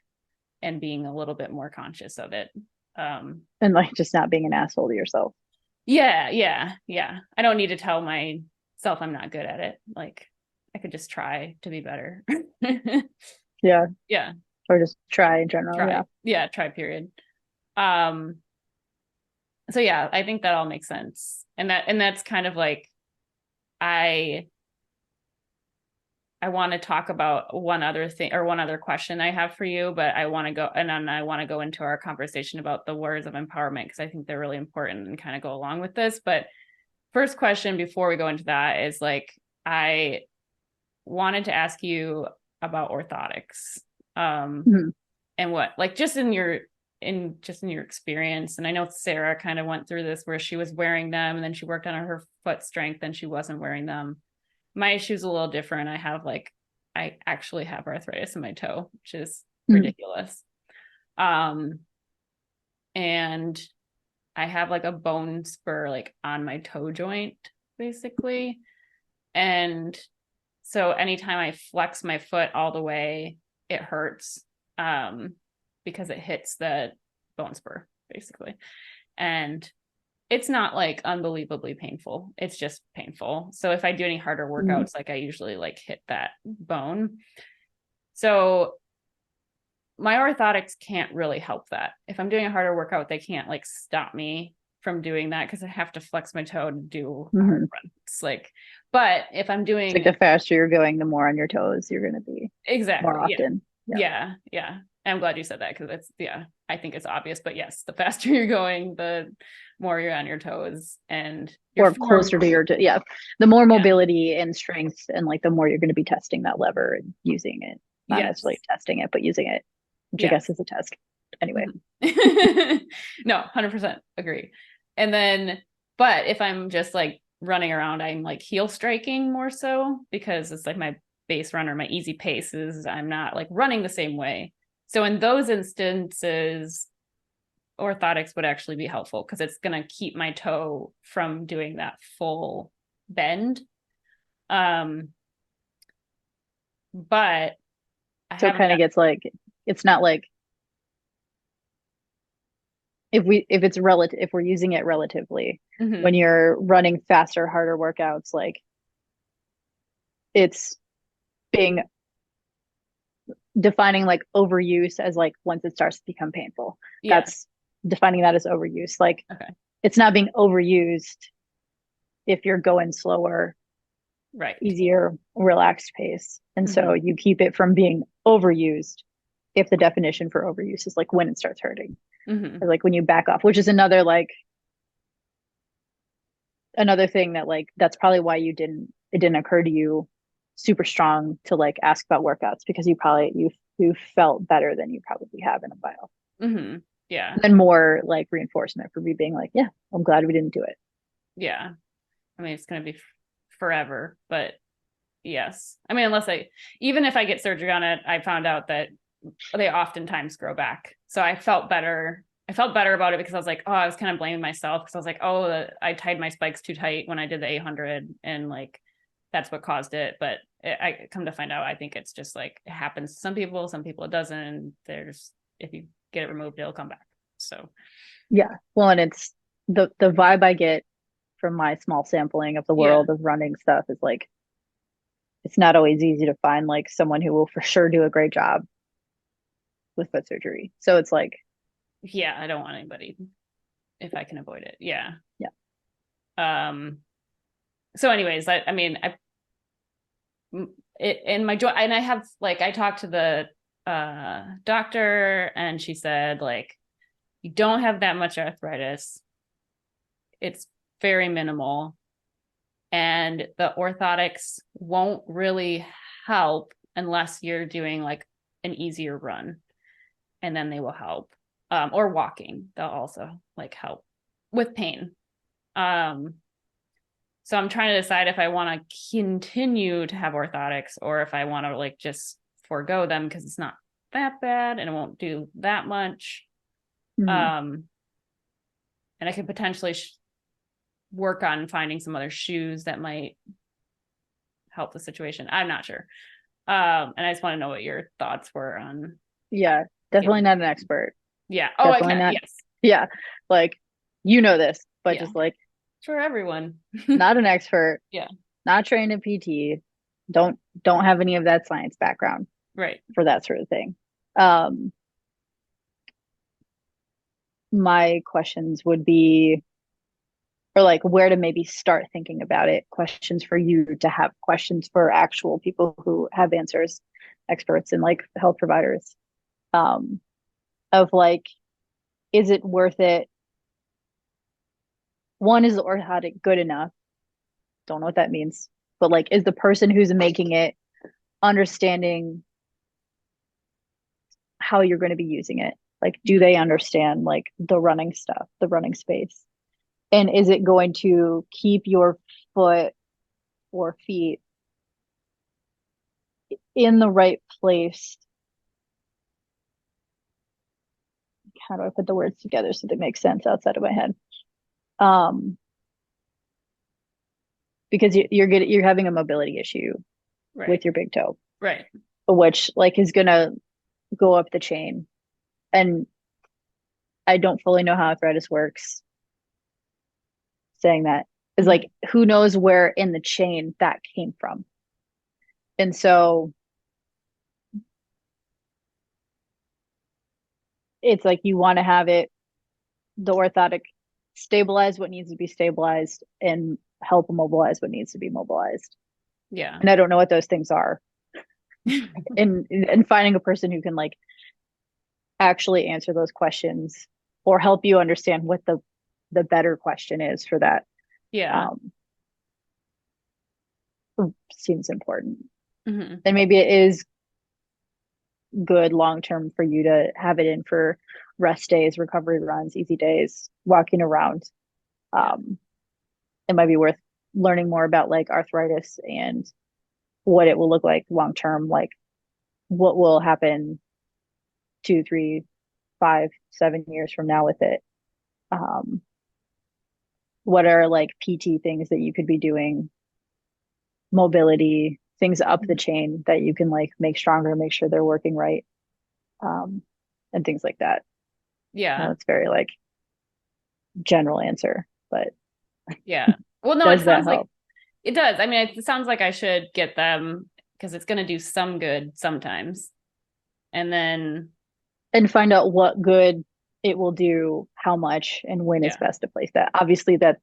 and being a little bit more conscious of it. And like just not being an asshole to yourself. Yeah. I don't need to tell myself I'm not good at it. Like, I could just try to be better. Yeah. Yeah. Or just try in general. Yeah. Try period. Um, so yeah, I think that all makes sense. And that's kind of like, I want to talk about one other thing, or one other question I have for you, but I want to go, and then I want to go into our conversation about the words of empowerment, because I think they're really important and kind of go along with this. But first question before we go into that is like, I wanted to ask you about orthotics. Mhm. And what, like, just in your experience. And I know Sarah kind of went through this where she was wearing them and then she worked on her foot strength and she wasn't wearing them. My issue's a little different. I actually have arthritis in my toe, which is Mhm. ridiculous. And I have like a bone spur like on my toe joint, basically. And so anytime I flex my foot all the way, it hurts, because it hits the bone spur, basically. And it's not like unbelievably painful. It's just painful. So if I do any harder Mhm. workouts, like I usually like hit that bone. So my orthotics can't really help that. If I'm doing a harder workout, they can't like stop me from doing that because I have to flex my toe to do a hard Mhm. run. It's like, but if I'm It's like doing the faster you're going, the more on your toes you're going to be more exactly, yeah, often. Yeah. yeah. I'm glad you said that because it's, yeah, I think it's obvious, but yes, the faster you're going, the more you're on your toes and your Or form. closer to yeah. The more Yeah. mobility and strength, and like the more you're going to be testing that lever and using it, not necessarily Yes. testing it, but using it, which I guess Yes. is a test anyway. No, 100% agree. And then, but if I'm just like running around, I'm like heel striking more so because it's like my base runner, my easy paces. I'm not like running the same way. So in those instances, orthotics would actually be helpful because it's going to keep my toe from doing that full bend. Um, but I So it haven't kind of got. gets like, it's not like if it's relative, if we're using it relatively, when Mhm. you're running faster, harder workouts, like it's being defining like overuse as like once it starts to become painful. Yeah. That's defining that as overuse. Like Okay. it's not being overused if you're going slower, Right. easier, relaxed pace. And so Mhm. you keep it from being overused if the definition for overuse is like when it starts hurting or Mhm. like when you back off, which is another like another thing that like that's probably why it didn't occur to you super strong to like ask about workouts because you felt better than you probably have in a while. Mhm. Yeah. And then more like reinforcement for me being like, yeah, I'm glad we didn't do it. Yeah. I mean, it's going to be forever, but yes. I mean, even if I get surgery on it, I found out that they oftentimes grow back. So I felt better. I felt better about it because I was like, oh, I was kind of blaming myself because I was like, oh, I tied my spikes too tight when I did the 800 and like that's what caused it. But I come to find out, I think it's just like it happens to some people it doesn't. There's, if you get it removed, it'll come back. So, Yeah. Well, and it's the vibe I get from my small sampling of the yeah. world of running stuff is like it's not always easy to find like someone who will for sure do a great job with foot surgery. So it's like, Yeah. I don't want anybody if I can avoid it. Yeah. yeah. Um, so anyways, I mean, it in my joint, and I have like, I talked to the doctor and she said like, you don't have that much arthritis. It's very minimal. And the orthotics won't really help unless you're doing like an easier run. And then they will help. Or walking, they'll also like help with pain. Um, so I'm trying to decide if I want to continue to have orthotics or if I want to like just forego them because it's not that bad and it won't do that much. Mhm. And I could potentially work on finding some other shoes that might help the situation. I'm not sure. And I just want to know what your thoughts were on Yeah, definitely dealing. not an expert. Yeah. Oh, I Definitely can. not. Yes. Yeah, like you know this, but Yeah. just like For everyone. not an expert, Yeah. not trained in PT, don't have any of that science background Right. for that sort of thing. Um, my questions would be, or like where to maybe start thinking about it, questions for you to have, questions for actual people who have answers, experts and like health providers, um, of like, is it worth it? One, is the orthotic good enough? Don't know what that means, but like, is the person who's making it understanding how you're going to be using it? Like, do they understand like the running stuff, the running space? And is it going to keep your foot or feet in the right place? How do I put the words together so they make sense outside of my head? Um, because you're having a mobility issue Right. with your big toe, Right. which like is gonna go up the chain. And I don't fully know how arthritis works. Saying that is Mm-hmm. like, who knows where in the chain that came from? And so it's like you want to have it, the orthotic, stabilize what needs to be stabilized and help mobilize what needs to be mobilized. Yeah. And I don't know what those things are. And finding a person who can like actually answer those questions or help you understand what the better question is for that, Yeah. um, seems important. Mm-hmm. And maybe it is good long term for you to have it in for rest days, recovery runs, easy days, walking around. Yeah. Um, it might be worth learning more about like arthritis and what it will look like long term, like what will happen 2, 3, 5, 7 years from now with it. Um, what are like PT things that you could be doing, mobility, things up the chain that you can like make stronger, make sure they're working right, um, and things like that. Yeah. It's very like general answer, but Yeah. Well, no, it does that sounds like help? it does. I mean, it sounds like I should get them because it's going to do some good sometimes. And then, And find out what good it will do, how much, and when is yeah. best to place that. Obviously, that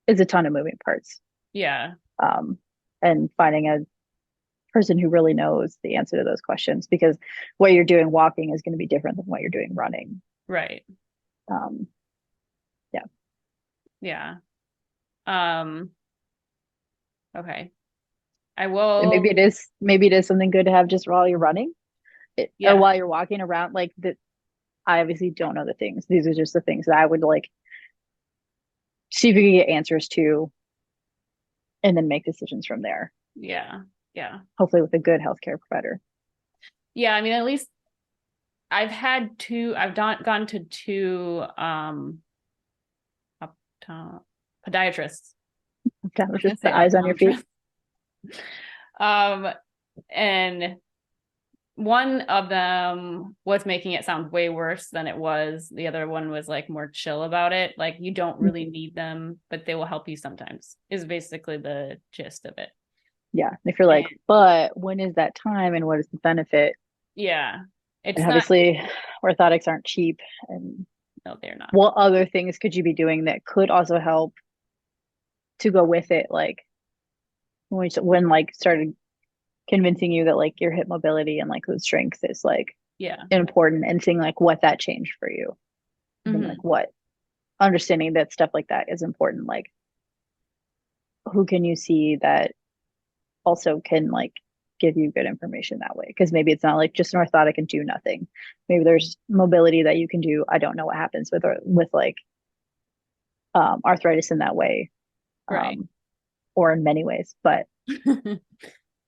is a ton of moving parts. Yeah. Um, and finding a person who really knows the answer to those questions, because what you're doing walking is going to be different than what you're doing running. Right. Um, yeah. Yeah. Um, okay. I And will, maybe it is something good to have just while you're running, or yeah. while you're walking around. Like that, I obviously don't know the things. These are just the things that I would like see if you can get answers to, and then make decisions from there. Yeah. Yeah. Hopefully, with a good healthcare provider. Yeah. I mean, at least I've gone to two, podiatrists. Kind I of was going just to say the eyes on your feet. optometrists. Um, and one of them was making it sound way worse than it was. The other one was like more chill about it. Like you don't really need them, but they will help you sometimes, is basically the gist of it. Yeah. If you're like, And but when is that time and what is the benefit? yeah, And it's not, obviously, orthotics aren't cheap. And no, they're not. what other things could you be doing that could also help to go with it? Like when like started convincing you that like your hip mobility and like the strength is like Yeah. important, and seeing like what that changed for you. I think Mm-hmm. like what understanding that stuff like that is important. Like who can you see that also can like give you good information that way? Because maybe it's not like just an orthotic and do nothing. Maybe there's mobility that you can do. I don't know what happens with like arthritis in that way, Right. um, or in many ways, but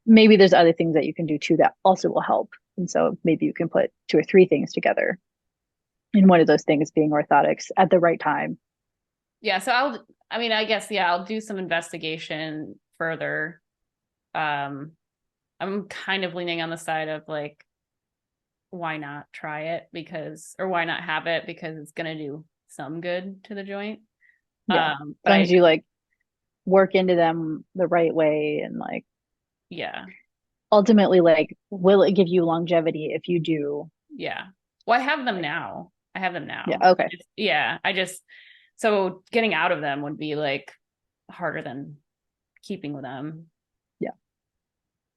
maybe there's other things that you can do too that also will help. And so maybe you can put two or three things together. And one of those things being orthotics at the right time. Yeah. So I mean, I guess, yeah, I'll do some investigation further. Um, I'm kind of leaning on the side of like, why not try it or why not have it because it's going to do some good to the joint. Yeah. As But long as you like work into them the right way and like yeah, ultimately like will it give you longevity if you do yeah. Well, I have them like now. I have them yeah, now. okay. Yeah. So getting out of them would be like harder than keeping with them. Yeah.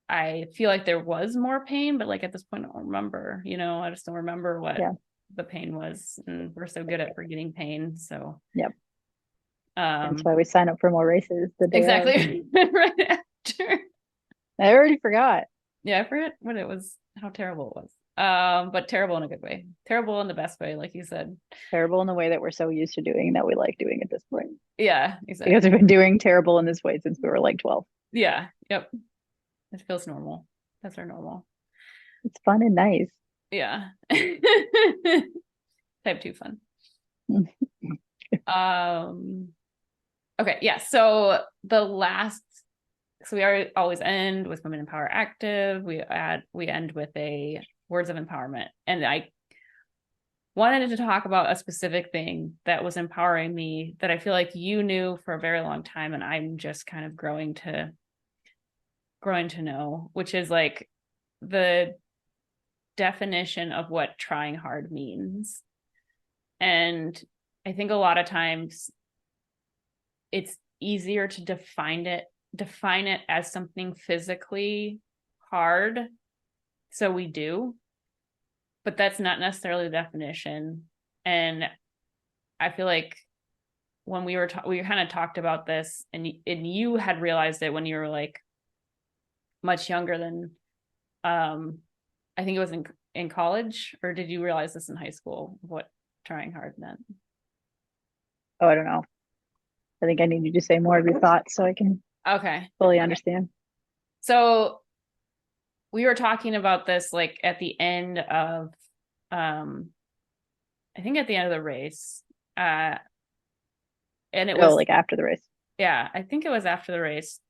I feel like there was more pain, but like at this point, I don't remember, I just don't remember what Yeah. the pain was. And we're so good at forgetting pain. So, Yep. That's um, why we sign up for more races the day of. exactly. Right after. I already forgot. Yeah, I forget what it was, how terrible it was. But terrible in a good way. Terrible in the best way, like you said. Terrible in the way that we're so used to doing that we like doing at this point. Yeah, Because exactly. we've been doing terrible in this way since we were like 12. Yeah, yep. It feels normal. That's our normal. It's fun and nice. Yeah. Type 2 fun. Okay, yeah. So we are always end with Women in Power Active. We end with a words of empowerment. And I wanted to talk about a specific thing that was empowering me that I feel like you knew for a very long time and I'm just kind of growing to know, which is like the definition of what trying hard means. And I think a lot of times it's easier to define it as something physically hard. So we do, but that's not necessarily the definition. And I feel like when we kind of talked about this and you had realized it when you were like much younger than I think it was in college, or did you realize this in high school what trying hard meant? Oh, I don't know. I think I need you to say more of your thoughts so I can Okay. fully understand. So we were talking about this like at the end of um I think at the end of the race. And it Oh, was like after the race. yeah, I think it was after the race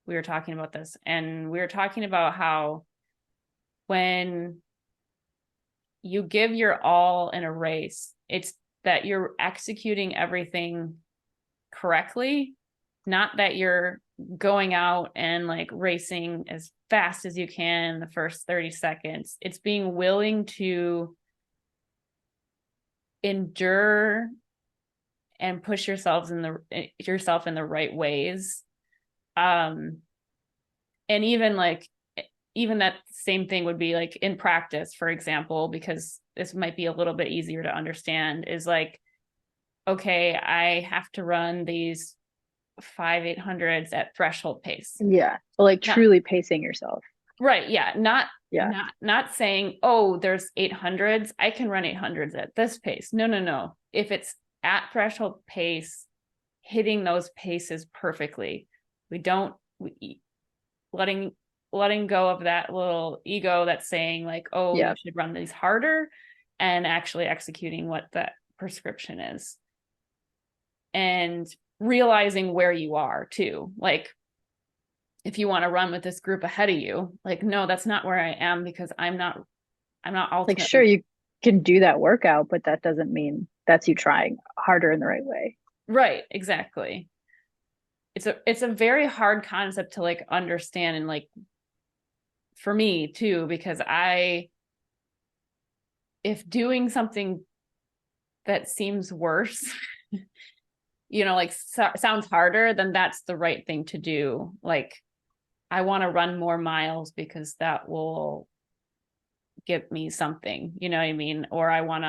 we were talking about this and we were talking about how when you give your all in a race, it's that you're executing everything correctly, not that you're going out and like racing as fast as you can in the first 30 seconds. It's being willing to endure and push yourself in the right ways. Um and even that same thing would be like in practice, for example, because this might be a little bit easier to understand, is like, okay, I have to run these 5 800s at threshold pace. Yeah. But like Not truly pacing yourself. right, yeah, not Yeah. not saying, oh, there's 800s, I can run 800s at this pace. No, no, no. If it's at threshold pace, hitting those paces perfectly. We don't we, letting letting go of that little ego that's saying like, oh, you Yeah. should run these harder, and actually executing what that prescription is and realizing where you are too. Like if you want to run with this group ahead of you, like, no, that's not where I am because I'm not Like sure ultimately you can do that workout, but that doesn't mean that's you trying harder in the right way. right. Exactly. It's a very hard concept to like understand, and like for me too, because if doing something that seems worse like sounds harder, then that's the right thing to do. Like I want to run more miles because that will give me something, you know what I mean? Or I want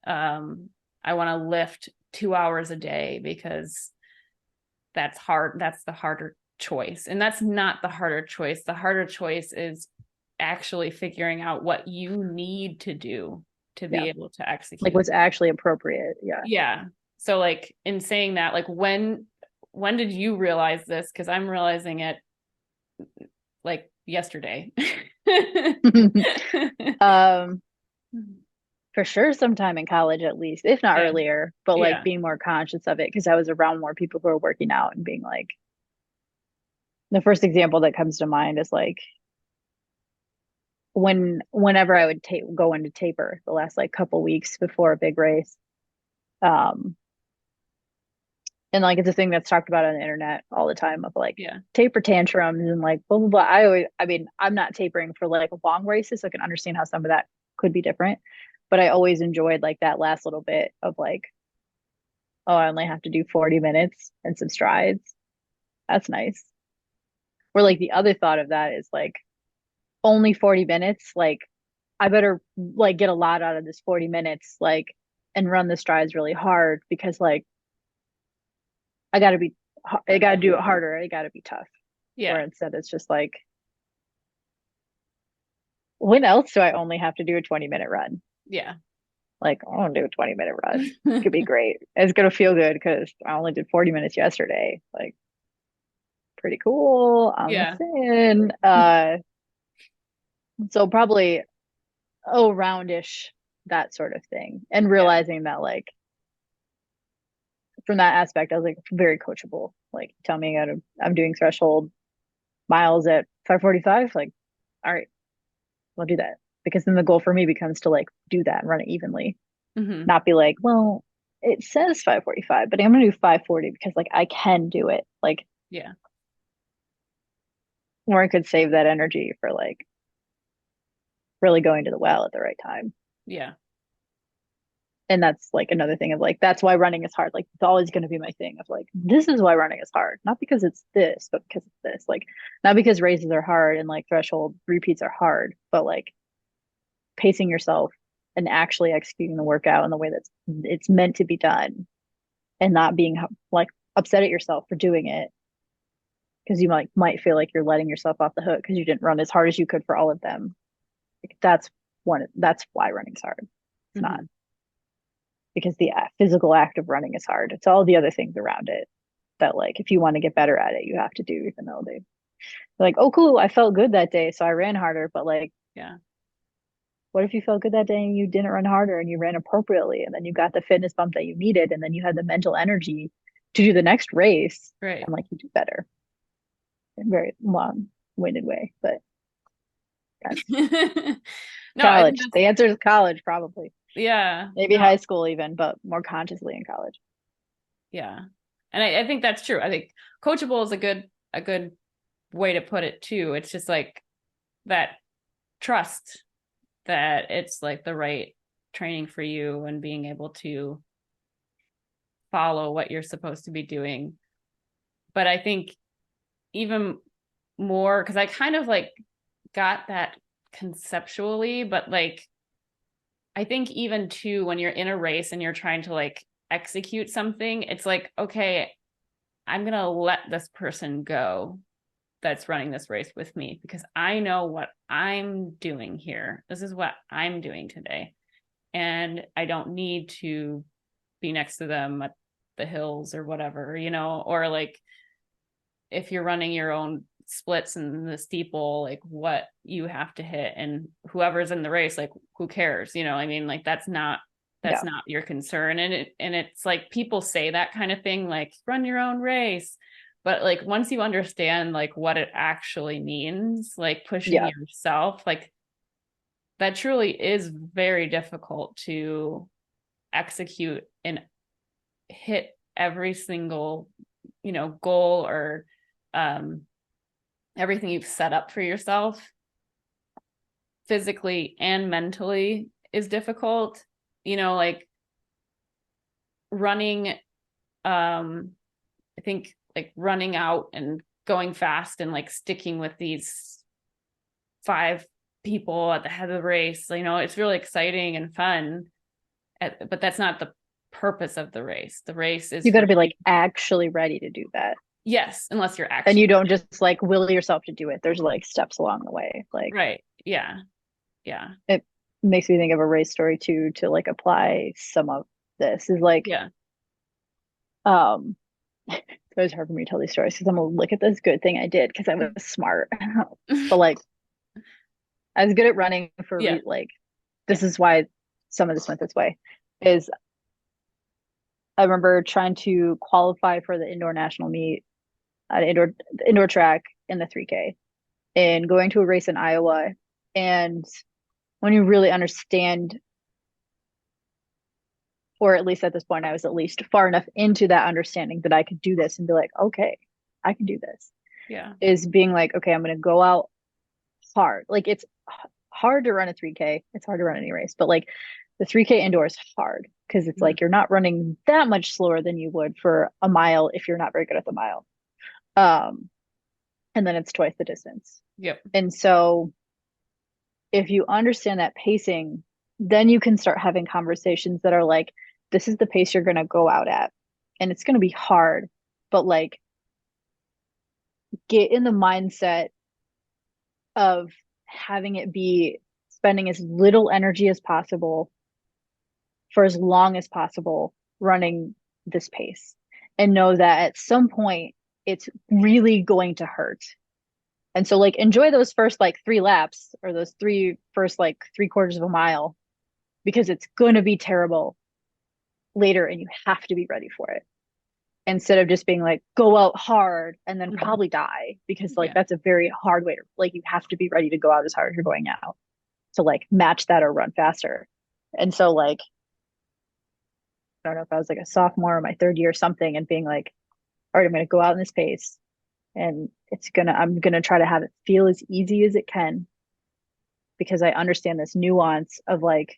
to lift 2 hours a day because that's hard. That's the harder choice. And that's not the harder choice. The harder choice is actually figuring out what you need to do to Yeah. be able to Like execute. what's actually appropriate. Yeah. Yeah. So like in saying that, like when did you realize this? Because I'm realizing it like yesterday. um for sure sometime in college at least, if not Yeah. earlier, but like Yeah. being more conscious of it because I was around more people who are working out and being like, the first example that comes to mind is like whenever I would go into taper the last like couple weeks before a big race. Um and like it's a thing that's talked about on the internet all the time of like Yeah. taper tantrums and like blah blah blah. I mean, I'm not tapering for like long races, so I can understand how some of that could be different. But I always enjoyed like that last little bit of like, oh, I only have to do 40 minutes and some strides. That's nice. Or like the other thought of that is like only 40 minutes, like I better like get a lot out of this 40 minutes, like and run the strides really hard because like I gotta be I gotta do it harder. I gotta be tough. Where Yeah. instead it's just like, when else do I only have to do a 20-minute run? Yeah. Like, I want to do a 20-minute run. It could be great. It's gonna feel good because I only did 40 minutes yesterday. Like, pretty cool. I'm a Yeah. fan. So probably roundish, that sort of thing. And Yeah. realizing that like from that aspect, I was like very coachable. Like tell me I'm doing threshold miles at 5:45, like, all right, we'll do that. Because then the goal for me becomes to like do that and run it evenly, Hmm. not be like, well, it says 5:45, but I'm gonna do 5:40 because like I can do it. Like, Yeah. or I could save that energy for like really going to the well at the right time. Yeah. And that's like another thing of like, that's why running is hard. Like, it's always going to be my thing of like, this is why running is hard. Not because it's this, but because it's this. Like, not because races are hard and like threshold repeats are hard, but like pacing yourself and actually executing the workout in the way that's it's meant to be done and not being like upset at yourself for doing it because you might feel like you're letting yourself off the hook because you didn't run as hard as you could for all of them. Like, that's why running's hard. It's not Hmm. because the physical act of running is hard. It's all the other things around it that like if you want to get better at it, you have to do, even though they're like, oh cool, I felt good that day, so I ran harder. But like, Yeah. what if you felt good that day and you didn't run harder and you ran appropriately and then you got the fitness bump that you needed and then you had the mental energy to do the next race Right. and like you do better in a very long-winded way. But that's No, I think college. that's, The answer is college, probably. yeah. Maybe No, high school even, but more consciously in college. yeah. And I think that's true. I think coachable is a good way to put it too. It's just like that trust that it's like the right training for you and being able to follow what you're supposed to be doing. But I think even more because I kind of like got that conceptually, but like I think even too when you're in a race and you're trying to like execute something, it's like, okay, I'm gonna let this person go that's running this race with me because I know what I'm doing here. This is what I'm doing today. And I don't need to be next to them at the hills or whatever, or like if you're running your own splits in the steeple, like what you have to hit and whoever's in the race, like who cares? I mean, like that's Yeah. not your concern. And it's like people say that kind of thing, like run your own race. But like once you understand like what it actually means, like pushing Yeah. yourself, like that truly is very difficult to execute and hit every single, goal or um everything you've set up for yourself physically and mentally is difficult. Like running, I think like running out and going fast and like sticking with these five people at the head of the race, it's really exciting and fun. But that's not the purpose of the race. The race is You got for to be you. like actually ready to do that. Yes, unless you're And you actually don't just like will yourself to do it. There's like steps along the way. Like, right. Yeah. Yeah. it makes me think of a race story too, to like apply some of this is like, Yeah. um It's always hard for me to tell these stories because I'm gonna look at this good thing I did because I was smart. But like I was good at running for Yeah. like Yeah. this is why some of this went this way. Is I remember trying to qualify for the indoor national meet at indoor track in the 3K and going to a race in Iowa. And when you really understand, or at least at this point, I was at least far enough into that understanding that I could do this and be like, okay, I can do this. Yeah. Is being like, okay, I'm going to go out hard. Like it's hard to run a 3K. It's hard to run any race, but like the 3K indoor is hard because it's Mhm. like you're not running that much slower than you would for a mile if you're not very good at the mile. Um, and then it's twice the distance. Yep. And so if you understand that pacing, then you can start having conversations that are like, this is the pace you're going to go out at. And it's going to be hard, but like get in the mindset of having it be spending as little energy as possible for as long as possible running this pace and know that at some point it's really going to hurt. And so like enjoy those first like 3 laps or those three first like 3/4 of a mile because it's going to be terrible later and you have to be ready for it instead of just being like go out hard and then Mhm. probably die because like Yeah. that's a very hard way to like you have to be ready to go out as hard as you're going out to like match that or run faster. And so like I don't know if I was like a sophomore or my third year or something and being like, all right, I'm going to go out in this pace and I'm going to try to have it feel as easy as it can because I understand this nuance of like,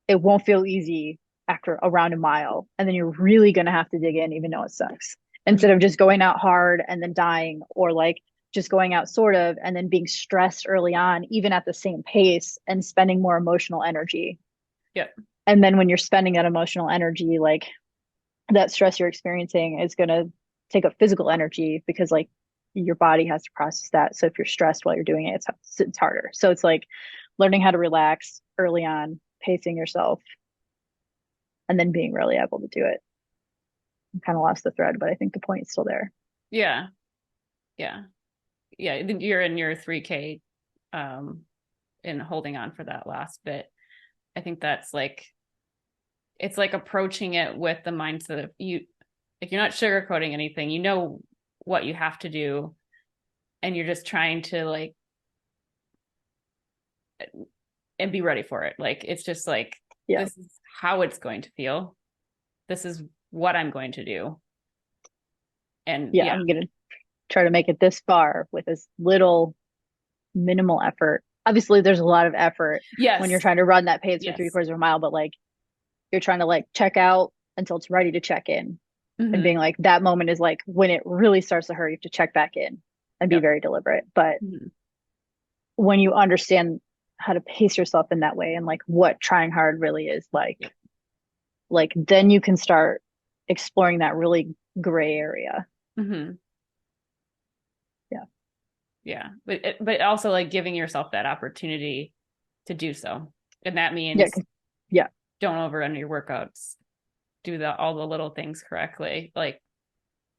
it won't feel easy after around a mile. And then you're really going to have to dig in, even though it sucks instead of Mhm. just going out hard and then dying or like just going out sort of and then being stressed early on, even at the same pace and spending more emotional energy. Yep. And then when you're spending that emotional energy, like that stress you're experiencing is going to take up physical energy because like your body has to process that. So if you're stressed while you're doing it, it's harder. So it's like learning how to relax early on, pacing yourself, and then being really able to do it. I kind of lost the thread, but I think the point is still there. Yeah. Yeah. Yeah. You're in your 3K um and holding on for that last bit. I think that's like it's like approaching it with the mindset of you like you're not sugarcoating anything. You know what you have to do and you're just trying to like and be ready for it. Like it's just like Yeah. this is how it's going to feel. This is what I'm going to do. And Yeah. yeah. I'm going to try to make it this far with as little minimal effort. Obviously, there's a lot of effort when you're Yes. trying to run that pace for three Yes. quarters of a mile, but like you're trying to like check out until it's ready to check in and Mm-hmm. being like that moment is like when it really starts to hurt, you have to check back in and be Yep. very deliberate. But Mm-hmm. when you understand how to pace yourself in that way and like what trying hard really is Yep. like then you can start exploring that really gray area. Mm-hmm. Yeah. Yeah. But also like giving yourself that opportunity to do so. And that Yeah. means Yeah. don't overrun your workouts. Do the all the little things correctly. Like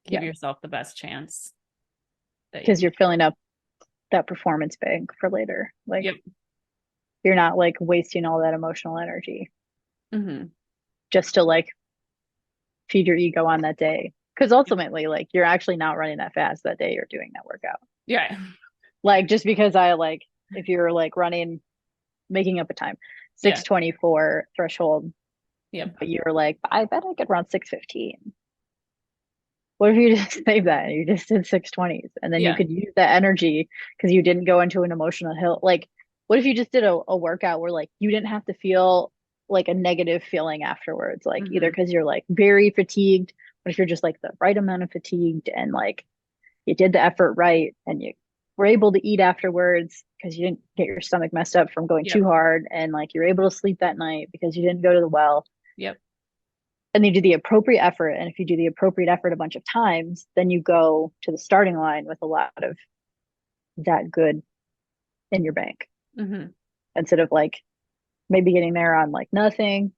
give Yeah. yourself the best chance that you Because can. you're filling up that performance bank for later. Like Yep. you're not like wasting all that emotional energy Mm-hmm. just to like feed your ego on that day. Because ultimately, like you're actually not running that fast that day you're doing that workout. Yeah. Like just because I like if you're like running, making up a time, Yeah. 6:24 threshold, Yep. but you're like, I bet I could run 6:15. What if you just save that and you just did 6:20s and then you Yeah. could use that energy because you didn't go into an emotional hill? Like, what if you just did a workout where like you didn't have to feel like a negative feeling afterwards, like either Mm-hmm. because you're like very fatigued, but if you're just like the right amount of fatigued and like you did the effort right and you were able to eat afterwards because you didn't get your stomach messed up from going too Yep. hard and like you're able to sleep that night because you didn't go to the well Yep. and you do the appropriate effort. And if you do the appropriate effort a bunch of times, then you go to the starting line with a lot of that good in your bank Mm-hmm. instead of like maybe getting there on like nothing,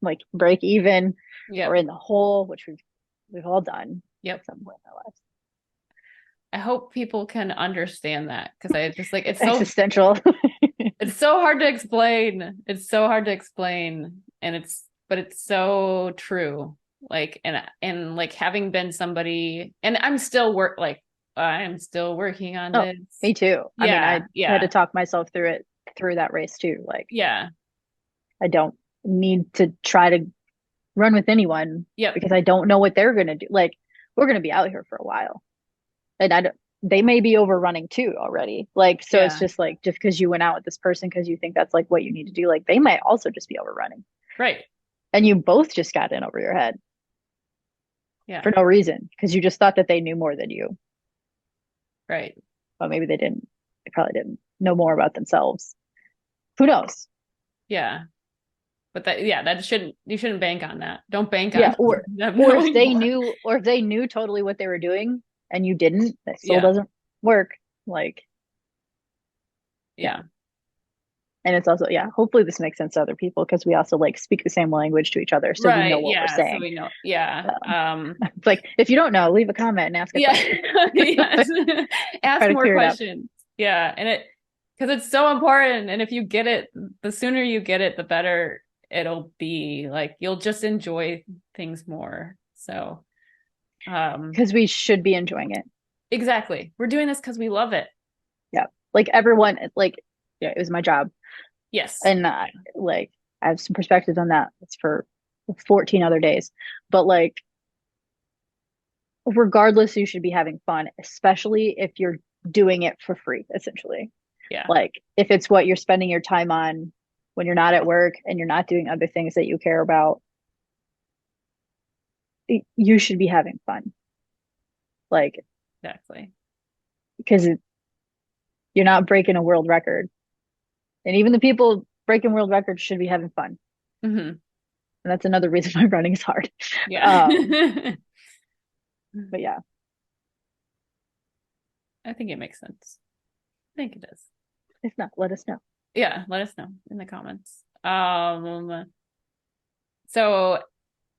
like break even or Yep. in the hole, which we've all done. Yep. at some point in our lives. I hope people can understand that, because I just like It's existential. it's so hard to explain. It's so hard to explain, and but it's so true. Like, and like having been somebody, and I'm still working on Oh, this. me too. I mean, Yeah, I had to yeah, talk myself through that race too. Like, yeah, I don't need to try to run with anyone yep, because I don't know what they're going to do. Like, we're going to be out here for a while. And I don't, they may be overrunning too already. Like, so it's yeah, just like, just because you went out with this person because you think that's like what you need to do, like, they might also just be overrunning. right, And you both just got in over your head yeah, for no reason because you just thought that they knew more than you. right, But maybe they didn't. They probably didn't know more about themselves. Who knows? yeah. But that shouldn't you shouldn't bank on that. Don't bank Yeah. on them Or if knowing they more. knew, or if they knew totally what they were doing and you didn't, that still Yeah, doesn't work. Like, yeah. yeah. And it's also, yeah, hopefully this makes sense to other people because we also like speak the same language to each other. So we know Right. what we're Yeah. So saying. we know. Yeah. It's like, if you don't know, leave a comment and ask a Yeah. question. Yes. Try Ask to more clear it up. questions. Yeah. Because it's so important. And if you get it, the sooner you get it, the better it'll be. Like, you'll just enjoy things more. So, Because we should be enjoying it. exactly. We're doing this because we love it. Yeah. Like everyone, like, yeah, it was my job. Yes. And like, I have some perspectives on that. It's for 14 other days. But like, regardless, you should be having fun, especially if you're doing it for free, essentially. Yeah. Like, if it's what you're spending your time on when you're not at work and you're not doing other things that you care about, you should be having fun. Like, Exactly. because you're not breaking a world record. And even the people breaking world records should be having fun. Hmm. And that's another reason why running is hard. Um, Yeah. but yeah, I think it makes sense. I think it does. if not, let us know. Yeah, let us know in the comments. So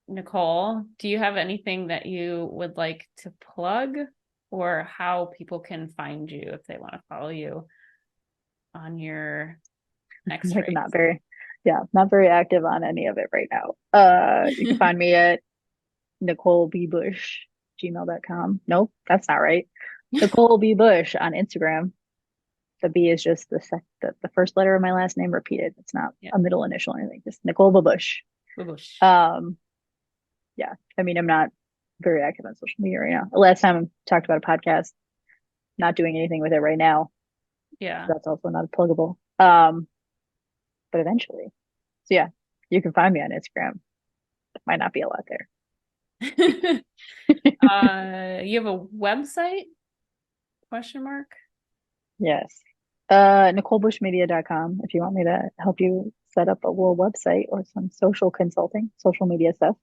Nicole, do you have anything that you would like to plug, or how people can find you if they want to follow you on your next Like, I'm race? not very, yeah, not very active on any of it right now. You can find me at Nicole B. Bush, gmail.com. Nope, that's not right. Nicole B. Bush on Instagram. The B is just the first letter of my last name repeated. It's not Yeah. a middle initial or anything. Just Nicole B. Bush. Whoosh. Um, yeah. I mean, I'm not very active on social media right now. Last time I talked about a podcast, not doing anything with it right now. Yeah. So that's also not pluggable. But eventually. So yeah, you can find me on Instagram. Might not be a lot there. You have a website? Question mark. Yes. NicoleBushMedia.com if you want me to help you set up a little website or some social consulting, social media stuff.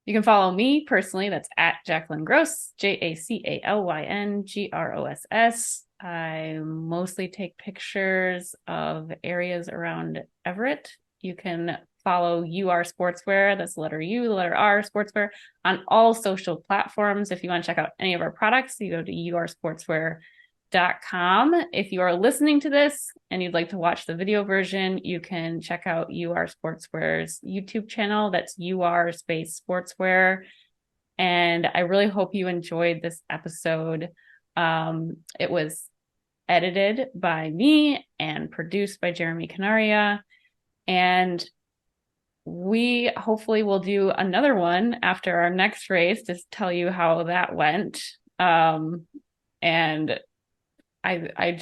You can follow me personally. That's at Jacalyn Gross, JACALYNGROSS. I mostly take pictures of areas around Everett. You can follow UR Sportswear. That's the letter U, the letter R, Sportswear, on all social platforms. If you want to check out any of our products, you go to ursportswear.com. If you are listening to this and you'd like to watch the video version, you can check out UR Sportswear's YouTube channel. That's UR space Sportswear. And I really hope you enjoyed this episode. It was edited by me and produced by Jeremy Canaria. And we hopefully will do another one after our next race to tell you how that went. And I'm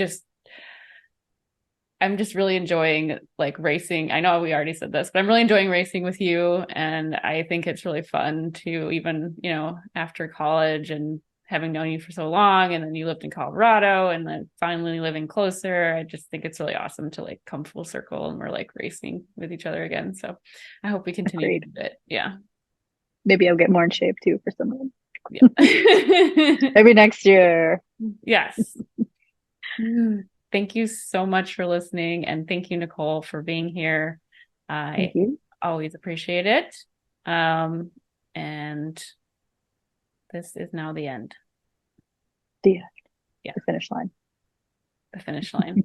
just really enjoying like racing. I know we already said this, but I'm really enjoying racing with you. And I think it's really fun to, even, after college and having known you for so long, and then you lived in Colorado and then finally living closer. I just think it's really awesome to like come full circle and we're like racing with each other again. So I hope we continue to Agreed. do it. Yeah. Maybe I'll get more in shape too for some of them. Yeah. Maybe next year. Yes. Thank you so much for listening. And thank you, Nicole, for being here. Thank I you. always appreciate it. And This is now the end. The Yeah, the finish line. the finish line.